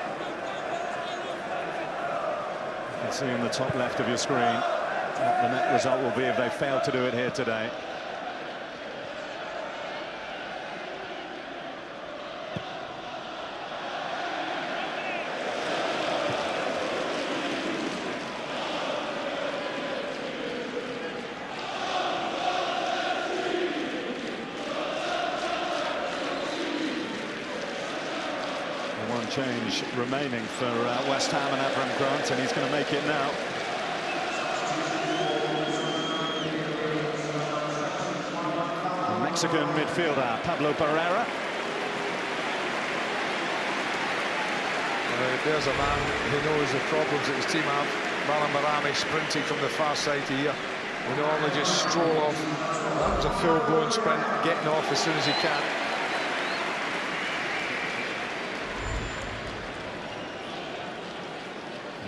can see on the top left of your screen what the net result will be if they fail to do it here today. One change remaining for West Ham and Avram Grant, and he's going to make it now. The Mexican midfielder Pablo Barrera.
There's a man who knows the problems that his team have. Balambarami sprinting from the far side to here. We normally just stroll off. That was a full-blown sprint, getting off as soon as he can.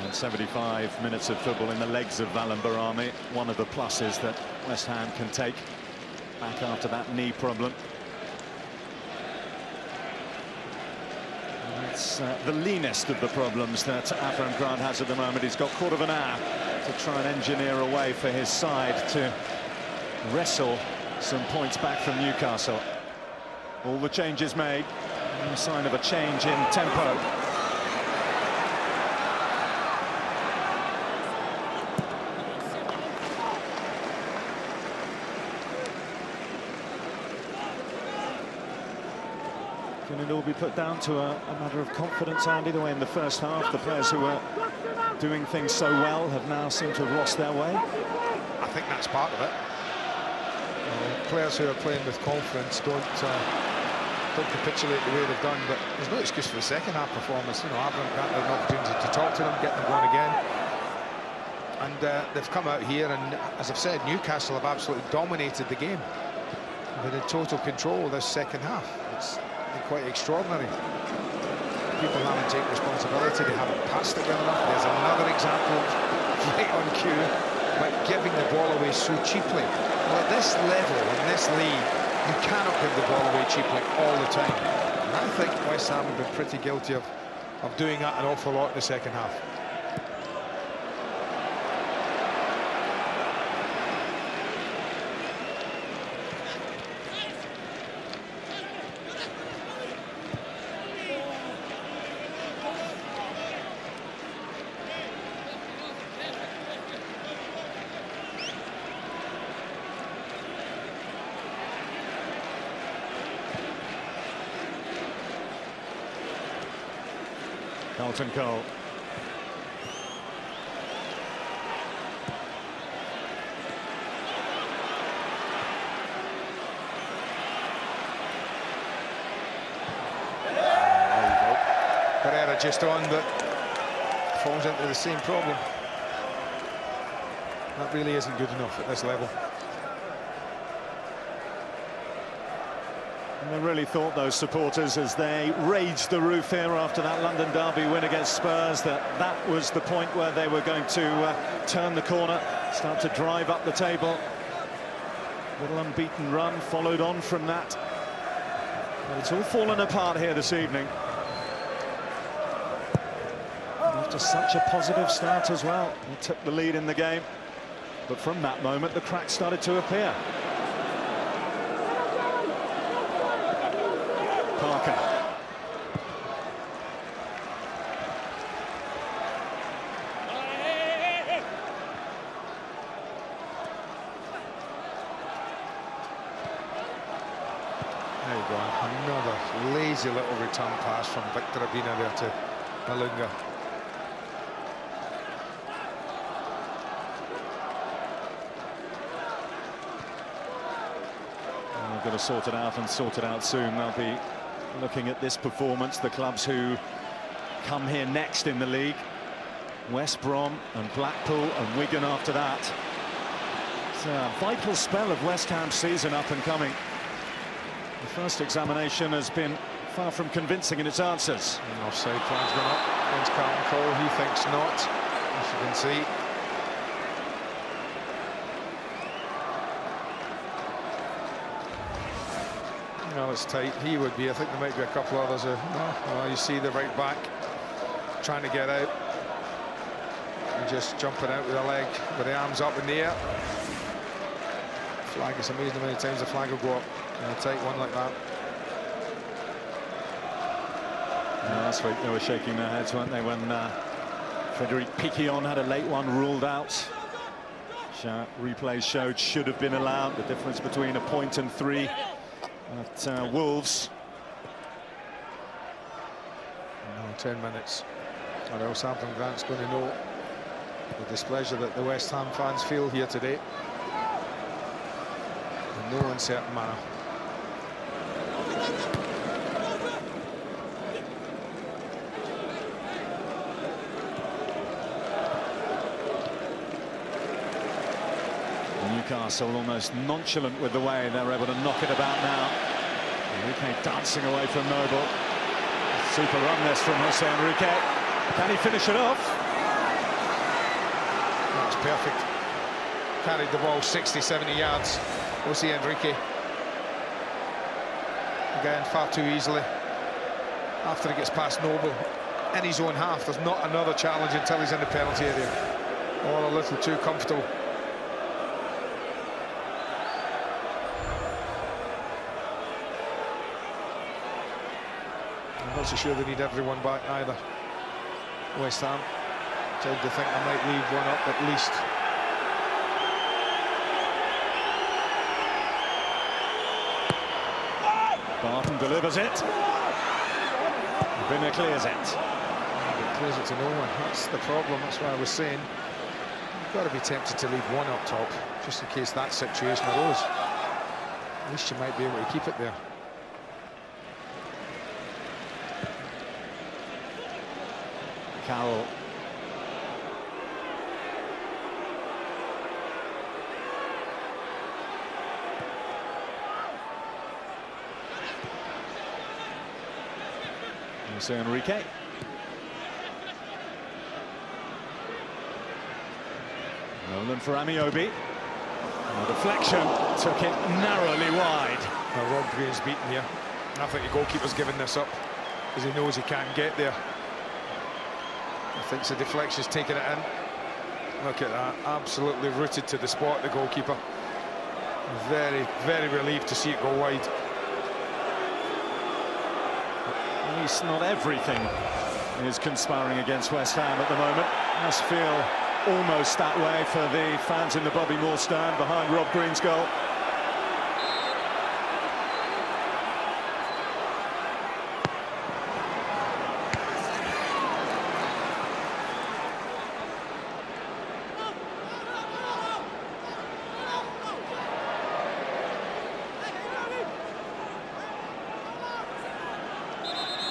And 75 minutes of football in the legs of Balambarami. One of the pluses that West Ham can take back after that knee problem. It's the leanest of the problems that Avram Grant has at the moment. He's got quarter of an hour to try and engineer a way for his side to wrestle some points back from Newcastle. All the changes made. No sign of a change in tempo. Can it all be put down to a matter of confidence, Andy? The way in the first half, the players who were doing things so well have now seemed to have lost their way?
I think that's part of it. Players who are playing with confidence don't capitulate the way they've done, but there's no excuse for the second half performance. You know, Avram Grant had an opportunity to talk to them, get them going again. And they've come out here, and as I've said, Newcastle have absolutely dominated the game. They're in total control this second half. It's quite extraordinary. People haven't taken responsibility, they haven't passed it well enough. There's another example right on cue, but giving the ball away so cheaply. Well, at this level, in this league, you cannot give the ball away cheaply all the time. And I think West Ham have been pretty guilty of doing that an awful lot in the second half.
Carlton Cole.
Pereira just on, but falls into the same problem. That really isn't good enough at this level.
And they really thought, those supporters, as they raged the roof here after that London derby win against Spurs, that was the point where they were going to turn the corner, start to drive up the table. Little unbeaten run followed on from that. But it's all fallen apart here this evening. After such a positive start as well, he took the lead in the game. But from that moment, the cracks started to appear. Parker.
There you go, another lazy little return pass from Victor Abina there to Malunga.
They've got to sort it out and sort it out soon. They'll be looking at this performance. The clubs who come here next in the league, West Brom and Blackpool and Wigan after that. It's a vital spell of West Ham's season up and coming. The first examination has been far from convincing in its answers.
And offside flag's gone up against Carlton Cole. He thinks not, as you can see. Well, it's tight. He would be. I think there might be a couple others. Well, you see the right back trying to get out. And just jumping out with a leg, with the arms up in the air. Flag, it's amazing how many times the flag will go up in a tight one like that.
Last week they were shaking their heads, weren't they, when Frederic Piquillon had a late one ruled out. Replays showed should have been allowed. The difference between a point and 3 at Wolves.
No, 10 minutes. Or else Hampton Grant's going to know the displeasure that the West Ham fans feel here today. In no uncertain manner.
Newcastle almost nonchalant with the way they're able to knock it about now. Enrique dancing away from Noble. Super run this from Jose Enrique. Can he finish it off?
That's perfect. Carried the ball 60-70 yards. Jose Enrique. Again, far too easily. After he gets past Noble in his own half, there's not another challenge until he's in the penalty area. All a little too comfortable. I'm not so sure they need everyone back either. West Ham tend to think they might leave one up at least.
Barton delivers it. Binner clears it.
It clears it to no one. That's the problem. That's why I was saying you've got to be tempted to leave one up top just in case that situation arose. At least you might be able to keep it there.
Carroll. Jose Enrique. Nolan for Amiobi. A deflection took it narrowly wide.
Now Rob Green's beaten here. And I think the goalkeeper's given this up because he knows he can't get there. He thinks the deflection's taken it in. Look at that, absolutely rooted to the spot, the goalkeeper. Very, very relieved to see it go wide.
At least not everything is conspiring against West Ham at the moment. Must feel almost that way for the fans in the Bobby Moore stand behind Rob Green's goal.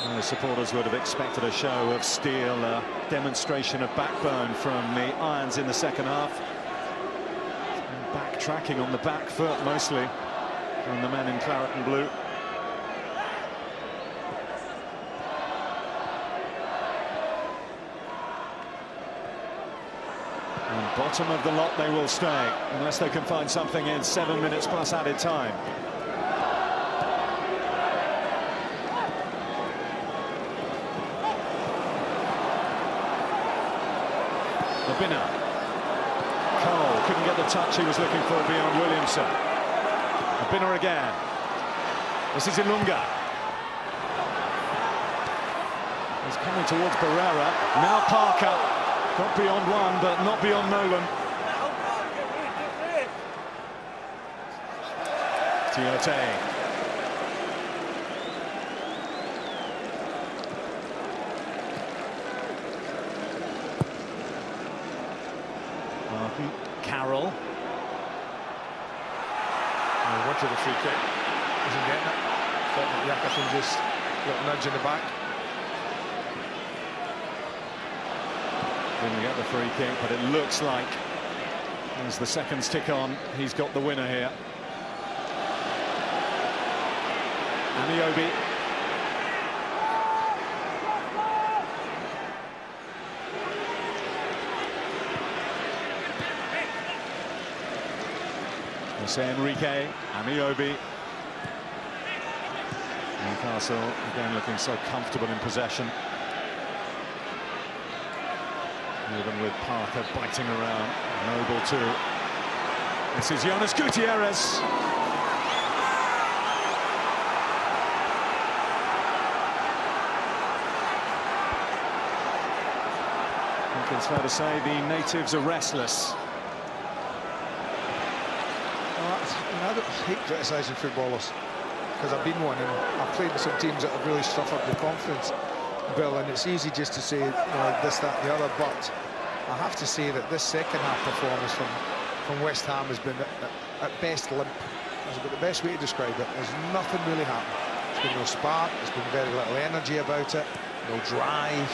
The supporters would have expected a show of steel, a demonstration of backbone from the Irons in the second half. And backtracking on the back foot mostly from the men in claret and blue. And bottom of the lot they will stay unless they can find something in 7 minutes plus added time. Binner. Cole couldn't get the touch he was looking for beyond Williamson. Binner again. This is Ilunga. He's coming towards Barrera. Now Parker. Got beyond one, but not beyond Nolan. Tiote. Martin. Carroll.
Wanted a free kick. Isn't getting it. Thought that Jakobsen just a little nudge in the back.
Didn't get the free kick, but it looks like as the seconds tick on, he's got the winner here. Amiobi. Jose Enrique, Amiobi. Newcastle again looking so comfortable in possession. Even with Parker biting around. Noble too. This is Jonas Gutierrez. I think it's fair to say the natives are restless.
I don't hate criticising footballers because I've been one, and I've played with some teams that have really suffered with confidence, Bill, and it's easy just to say, you know, this, that, and the other, but I have to say that this second half performance from West Ham has been at best limp. That's about the best way to describe it. There's nothing really happened. There's been no spark, there's been very little energy about it, no drive.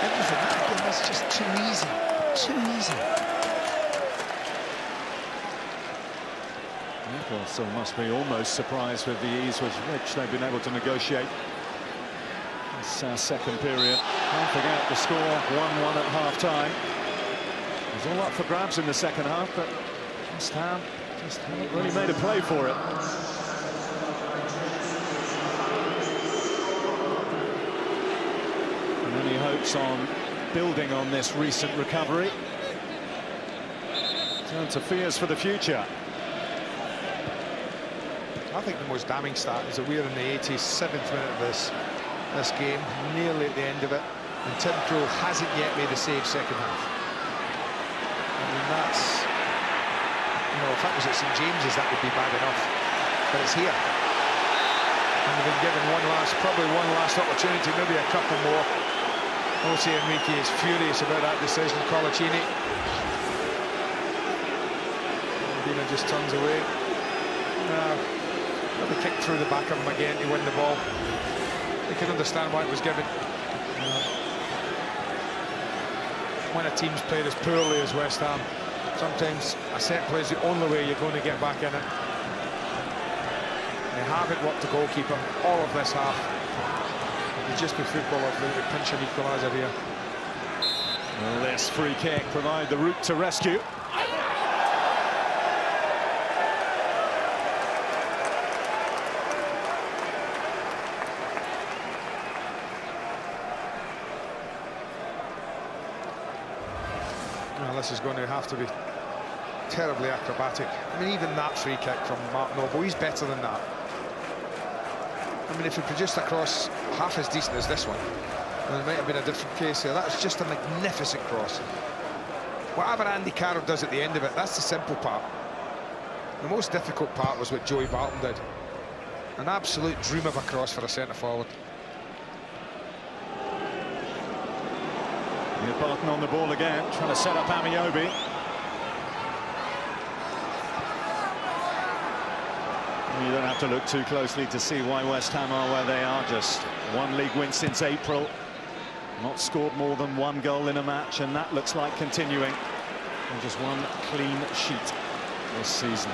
Everything, again, that's just too easy. Too easy.
Newcastle must be almost surprised with the ease with which they've been able to negotiate this second period. Can't forget the score 1-1 at half-time. It was all up for grabs in the second half, but West Ham just haven't really made a play for it. And any hopes on building on this recent recovery turn to fears for the future.
I think the most damning stat is that we're in the 87th minute of this game, nearly at the end of it, and Tim Krul hasn't yet made a save second half. I mean, that's, you know, if that was at St James's, that would be bad enough, but it's here. And they've been given probably one last opportunity, maybe a couple more. Jose Enrique is furious about that decision. Colaccini. Dina just turns away. Probably kicked through the back of him again to win the ball. You can understand why it was given. When a team's played as poorly as West Ham, sometimes a set play is the only way you're going to get back in it. They haven't worked the goalkeeper all of this half. It'd just be football if they would pinch an equaliser here.
Well, this free kick provide the route to rescue.
Well, this is going to have to be terribly acrobatic. I mean, even that free kick from Mark Noble, he's better than that. I mean, if he produced a cross half as decent as this one, then it might have been a different case here. That was just a magnificent cross. Whatever Andy Carroll does at the end of it, that's the simple part. The most difficult part was what Joey Barton did. An absolute dream of a cross for a centre-forward.
Barton on the ball again, trying to set up Amiobi. You don't have to look too closely to see why West Ham are where they are. Just one league win since April. Not scored more than one goal in a match, and that looks like continuing. And just one clean sheet this season.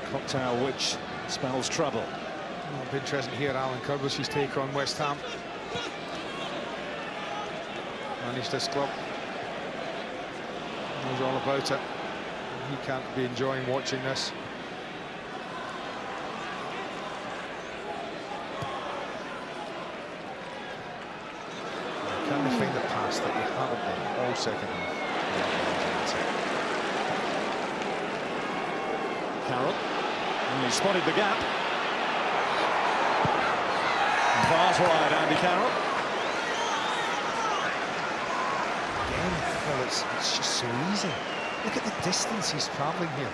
A cocktail which spells trouble.
Well, it'll be interesting to hear Alan Kirby's take on West Ham. Managed this club. Knows all about it. He can't be enjoying watching this. Can they find the pass that they haven't done all second half?
Carroll. And he spotted the gap. Fars wide, Andy Carroll.
Again, well, it's just so easy. Look at the distance he's travelling here.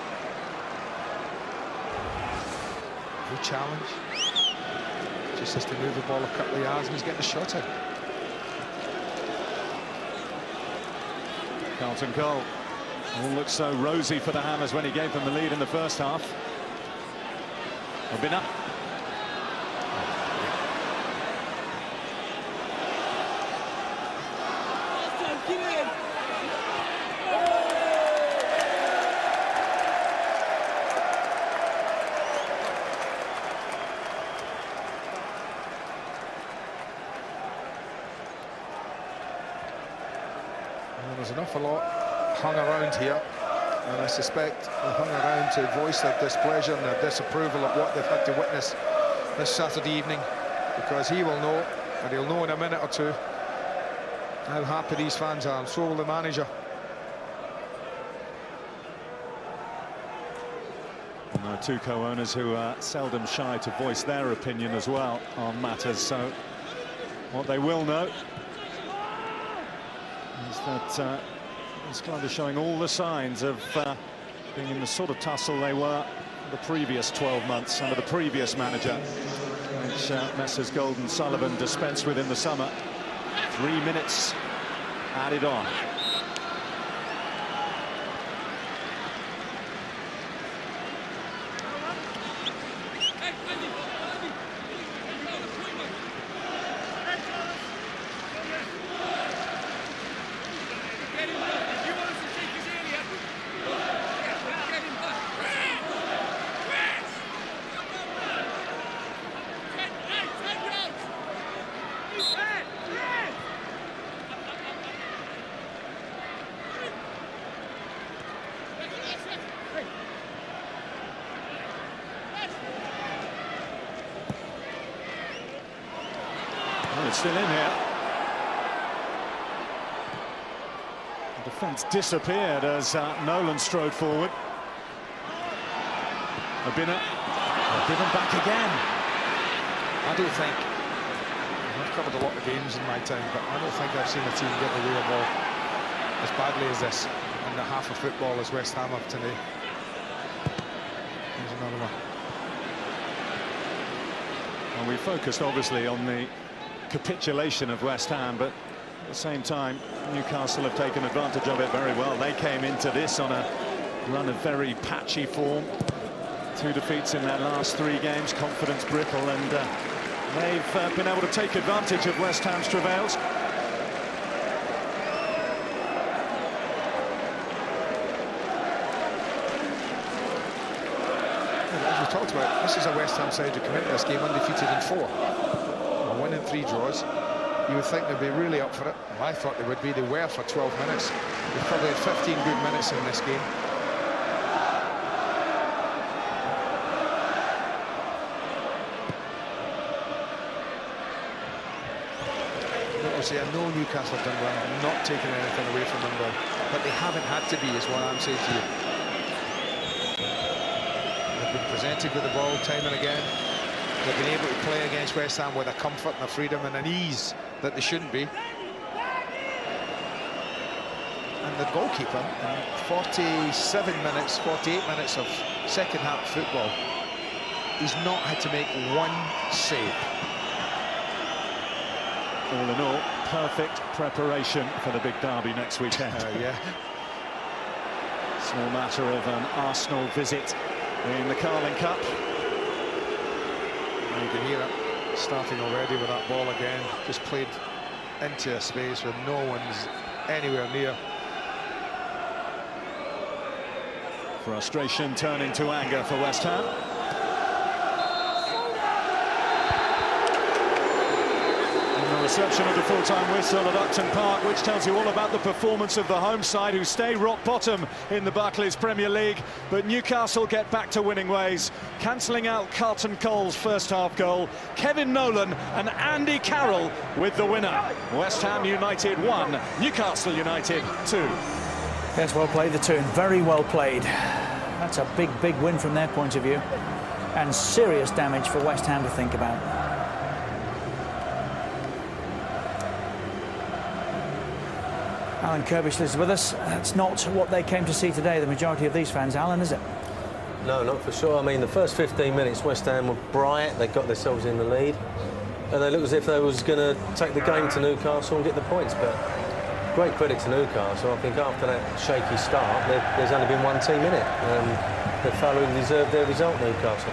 No challenge. Just has to move the ball a couple of yards and he's getting a shot in.
Carlton Cole. All looked so rosy for the Hammers when he gave them the lead in the first half. Obina.
There's an awful lot hung around here, and I suspect they hung around to voice their displeasure and their disapproval of what they've had to witness this Saturday evening, because he will know, and he'll know in a minute or two, how happy these fans are, and so will the manager.
And there are two co-owners who are seldom shy to voice their opinion as well on matters, so what they will know is that this club is showing all the signs of being in the sort of tussle they were the previous 12 months under the previous manager, which Messrs Gold and Sullivan dispensed with in the summer. 3 minutes added on. It's still in here. The defence disappeared as Nolan strode forward. Obina given back again.
I don't think, I've covered a lot of games in my time, but I don't think I've seen a team get away a ball as badly as this in the half of football as West Ham have today. Here's another one.
Well, we focused obviously on the capitulation of West Ham, but at the same time Newcastle have taken advantage of it very well. They came into this on a run of very patchy form, 2 defeats in their last 3 games, confidence brittle, and they've been able to take advantage of West Ham's travails.
As we talked about, this is a West Ham side who come into this game undefeated in 4. 1 and 3 draws. You would think they'd be really up for it. Well, I thought they would be. They were for 12 minutes. They've probably had 15 good minutes in this game. Obviously, I know Newcastle have done well. I'm not taking anything away from them, but they haven't had to be, is what I'm saying to you. They've been presented with the ball time and again. They've been able to play against West Ham with a comfort and a freedom and an ease that they shouldn't be. And the goalkeeper, in 47 minutes, 48 minutes of second half football, he's not had to make 1 save.
All in all, perfect preparation for the big derby next weekend.
Yeah.
Small matter of an Arsenal visit in the Carling Cup.
You can hear it starting already with that ball again. Just played into a space where no one's anywhere near.
Frustration turning to anger for West Ham. And the reception of the full-time whistle at Upton Park, which tells you all about the performance of the home side, who stay rock bottom in the Barclays Premier League. But Newcastle get back to winning ways, cancelling out Carlton Cole's first half goal. Kevin Nolan and Andy Carroll with the winner. West Ham United 1, Newcastle United 2.
Yes, well played, the two, and very well played. That's a big, big win from their point of view, and serious damage for West Ham to think about. Alan Kirbysh is with us. That's not what they came to see today, the majority of these fans, Alan, is it?
No, not for sure. I mean, the first 15 minutes, West Ham were bright. They got themselves in the lead. And they looked as if they was going to take the game to Newcastle and get the points. But great credit to Newcastle. I think after that shaky start, there's only been one team in it. And they thoroughly deserved their result, Newcastle.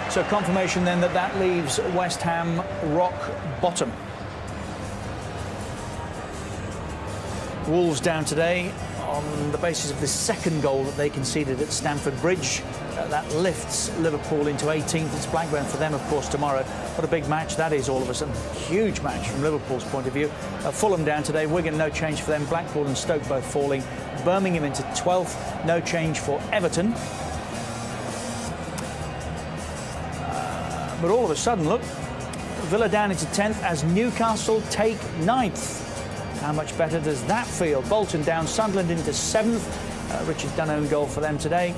So confirmation then that leaves West Ham rock bottom. Wolves down today on the basis of the second goal that they conceded at Stamford Bridge. That lifts Liverpool into 18th. It's Blackburn for them, of course, tomorrow. What a big match that is, all of a sudden. Huge match from Liverpool's point of view. Fulham down today. Wigan, no change for them. Blackpool and Stoke both falling. Birmingham into 12th. No change for Everton. But all of a sudden, look, Villa down into 10th as Newcastle take 9th. How much better does that feel? Bolton down, Sunderland into 7th. Richard Dunn goal for them today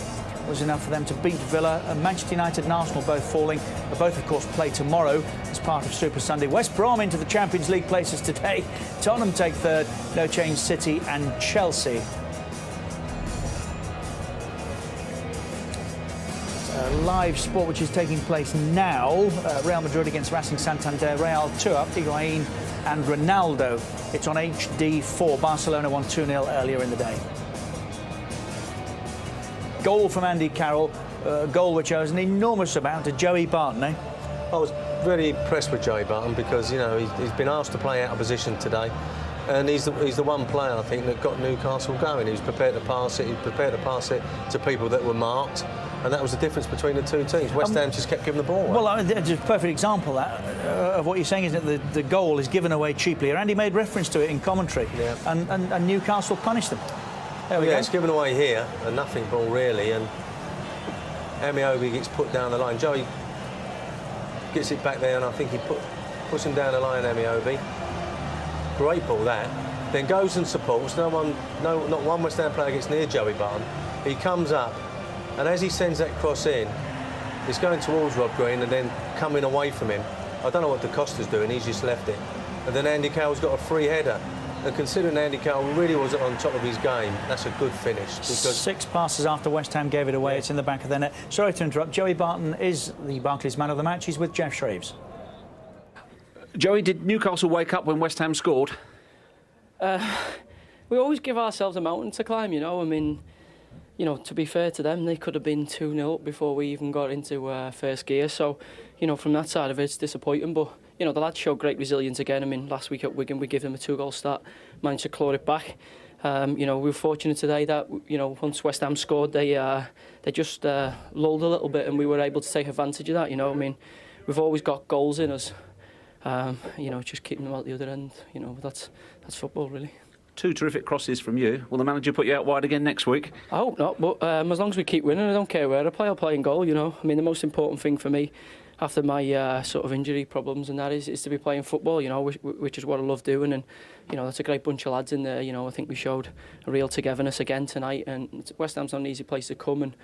was enough for them to beat Villa. Manchester United and Arsenal both falling. Both, of course, play tomorrow as part of Super Sunday. West Brom into the Champions League places today. Tottenham take 3rd. No change, City and Chelsea. Live sport which is taking place now. Real Madrid against Racing Santander. Real 2-up, Higuain and Ronaldo. It's on HD4. Barcelona won 2-0 earlier in the day. Goal from Andy Carroll, a goal which owes an enormous amount to Joey Barton, eh?
I was very impressed with Joey Barton because, you know, he's been asked to play out of position today. And he's the one player, I think, that got Newcastle going. He was prepared to pass it. He was prepared to pass it to people that were marked. And that was the difference between the two teams. West Ham just kept giving the ball away.
Well, it's a perfect example of what you're saying, is that the goal is given away cheaply. Andy made reference to it in commentary. Yeah. And Newcastle punished them. There we go.
It's given away here, a nothing ball, really. And Amiobi gets put down the line. Joey gets it back there, and I think he puts him down the line, Amiobi. Great ball, that. Then goes and supports. Not one West Ham player gets near Joey Barton. He comes up. And as he sends that cross in, he's going towards Rob Green and then coming away from him. I don't know what DaCosta's doing, he's just left it. And then Andy Carroll's got a free header. And considering Andy Carroll really wasn't on top of his game, that's a good finish. Because
6 passes after West Ham gave it away, it's in the back of their net. Sorry to interrupt, Joey Barton is the Barclays man of the match. He's with Jeff Shreves.
Joey, did Newcastle wake up when West Ham scored?
We always give ourselves a mountain to climb, you know. I mean, you know, to be fair to them, they could have been 2-0 up before we even got into first gear. So, you know, from that side of it, it's disappointing. But, you know, the lads showed great resilience again. I mean, last week at Wigan, we gave them a 2-goal start, managed to claw it back. You know, we were fortunate today that, you know, once West Ham scored, they just lulled a little bit and we were able to take advantage of that, you know. I mean, we've always got goals in us. You know, just keeping them out the other end, you know, that's football, really.
2 terrific crosses from you. Will the manager put you out wide again next week?
I hope not, but as long as we keep winning, I don't care where I play, I'll play in goal, you know. I mean, the most important thing for me after my sort of injury problems and that is to be playing football, you know, which is what I love doing. And, you know, that's a great bunch of lads in there. You know, I think we showed a real togetherness again tonight. And West Ham's not an easy place to come. And,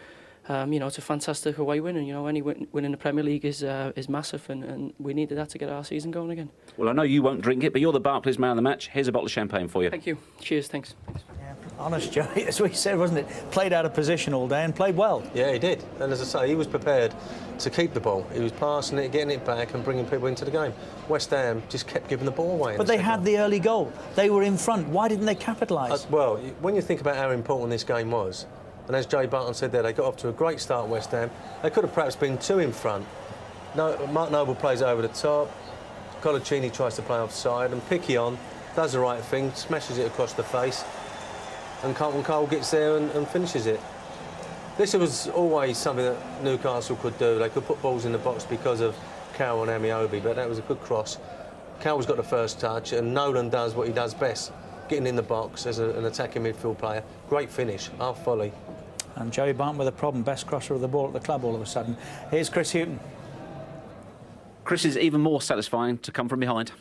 you know, it's a fantastic away win. And, you know, any win in the Premier League is massive. And we needed that to get our season going again.
Well, I know you won't drink it, but you're the Barclays man of the match. Here's a bottle of champagne for you.
Thank you. Cheers. Thanks.
Yeah, honest, Joey, as we said, wasn't it? Played out of position all day and played well.
Yeah, he did. And as I say, he was prepared to keep the ball. He was passing it, getting it back and bringing people into the game. West Ham just kept giving the ball away.
But they had the early goal. They were in front. Why didn't they capitalise?
Well, when you think about how important this game was, and as Jay Barton said there, they got off to a great start, West Ham. They could have perhaps been 2 in front. No, Mark Noble plays it over the top. Colaccini tries to play offside, and Picquion does the right thing, smashes it across the face, and Carlton Cole gets there and finishes it. This was always something that Newcastle could do. They could put balls in the box because of Carroll and Amiobi, but that was a good cross. Carroll's got the first touch, and Nolan does what he does best, getting in the box as an attacking midfield player. Great finish, half volley.
And Joey Barton with a problem, best crosser of the ball at the club all of a sudden. Here's Chris Hughton.
Chris, is even more satisfying to come from behind?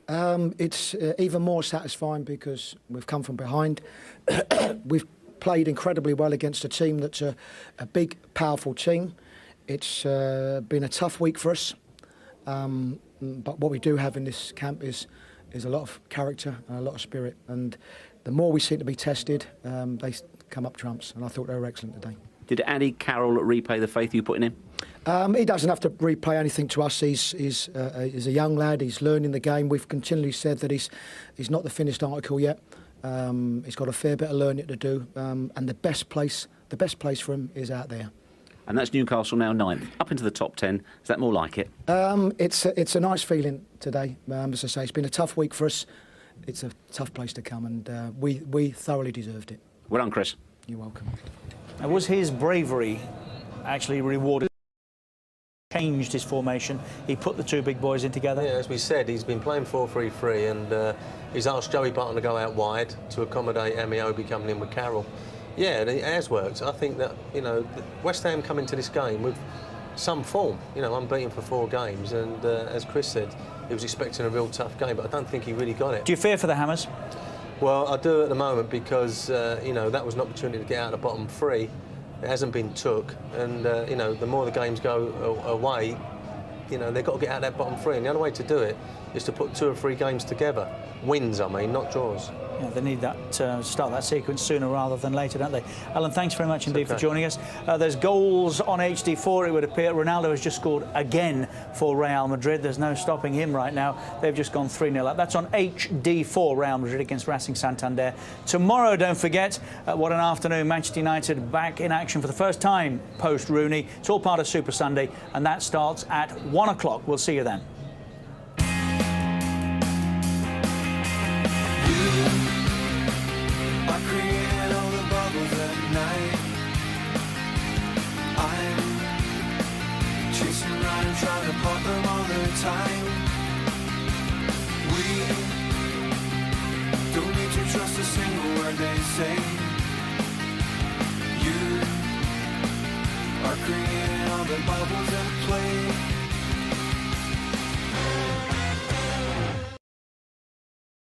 It's even more satisfying because we've come from behind. We've played incredibly well against a team that's a big, powerful team. It's been a tough week for us. But what we do have in this camp is is a lot of character and a lot of spirit, and the more we seem to be tested, they come up trumps, and I thought they were excellent today.
Did Andy Carroll repay the faith you put in him?
He doesn't have to replay anything to us. He's a young lad. He's learning the game. We've continually said that he's not the finished article yet. He's got a fair bit of learning to do, and the best place for him is out there.
And that's Newcastle now 9th, up into the top 10. Is that more like it?
It's a nice feeling today. As I say, it's been a tough week for us. It's a tough place to come, and we thoroughly deserved it.
Well done, Chris.
You're welcome.
And was his bravery actually rewarded? Changed his formation. He put the two big boys in together.
Yeah, as we said, he's been playing 4-3-3, and he's asked Joey Barton to go out wide to accommodate Amiobi coming in with Carroll. Yeah, and it has worked. I think that, you know, West Ham come into this game with some form, you know, unbeaten for 4 games, and as Chris said, he was expecting a real tough game, but I don't think he really got it.
Do you fear for the Hammers?
Well, I do at the moment because, you know, that was an opportunity to get out of the bottom 3. It hasn't been took, and, you know, the more the games go away, you know, they've got to get out of that bottom 3, and the only way to do it is to put 2 or 3 games together. Wins, I mean, not draws.
Yeah, they need that start that sequence sooner rather than later, don't they? Alan, thanks very much indeed for joining us. There's goals on HD4, it would appear. Ronaldo has just scored again for Real Madrid. There's no stopping him right now. They've just gone 3-0 up. That's on HD4, Real Madrid against Racing Santander. Tomorrow, don't forget, what an afternoon. Manchester United back in action for the first time post-Rooney. It's all part of Super Sunday, and that starts at 1 o'clock. We'll see you then.
Trying to pop them all the time. We don't need to trust a single word they say. You are creating all the bubbles that play.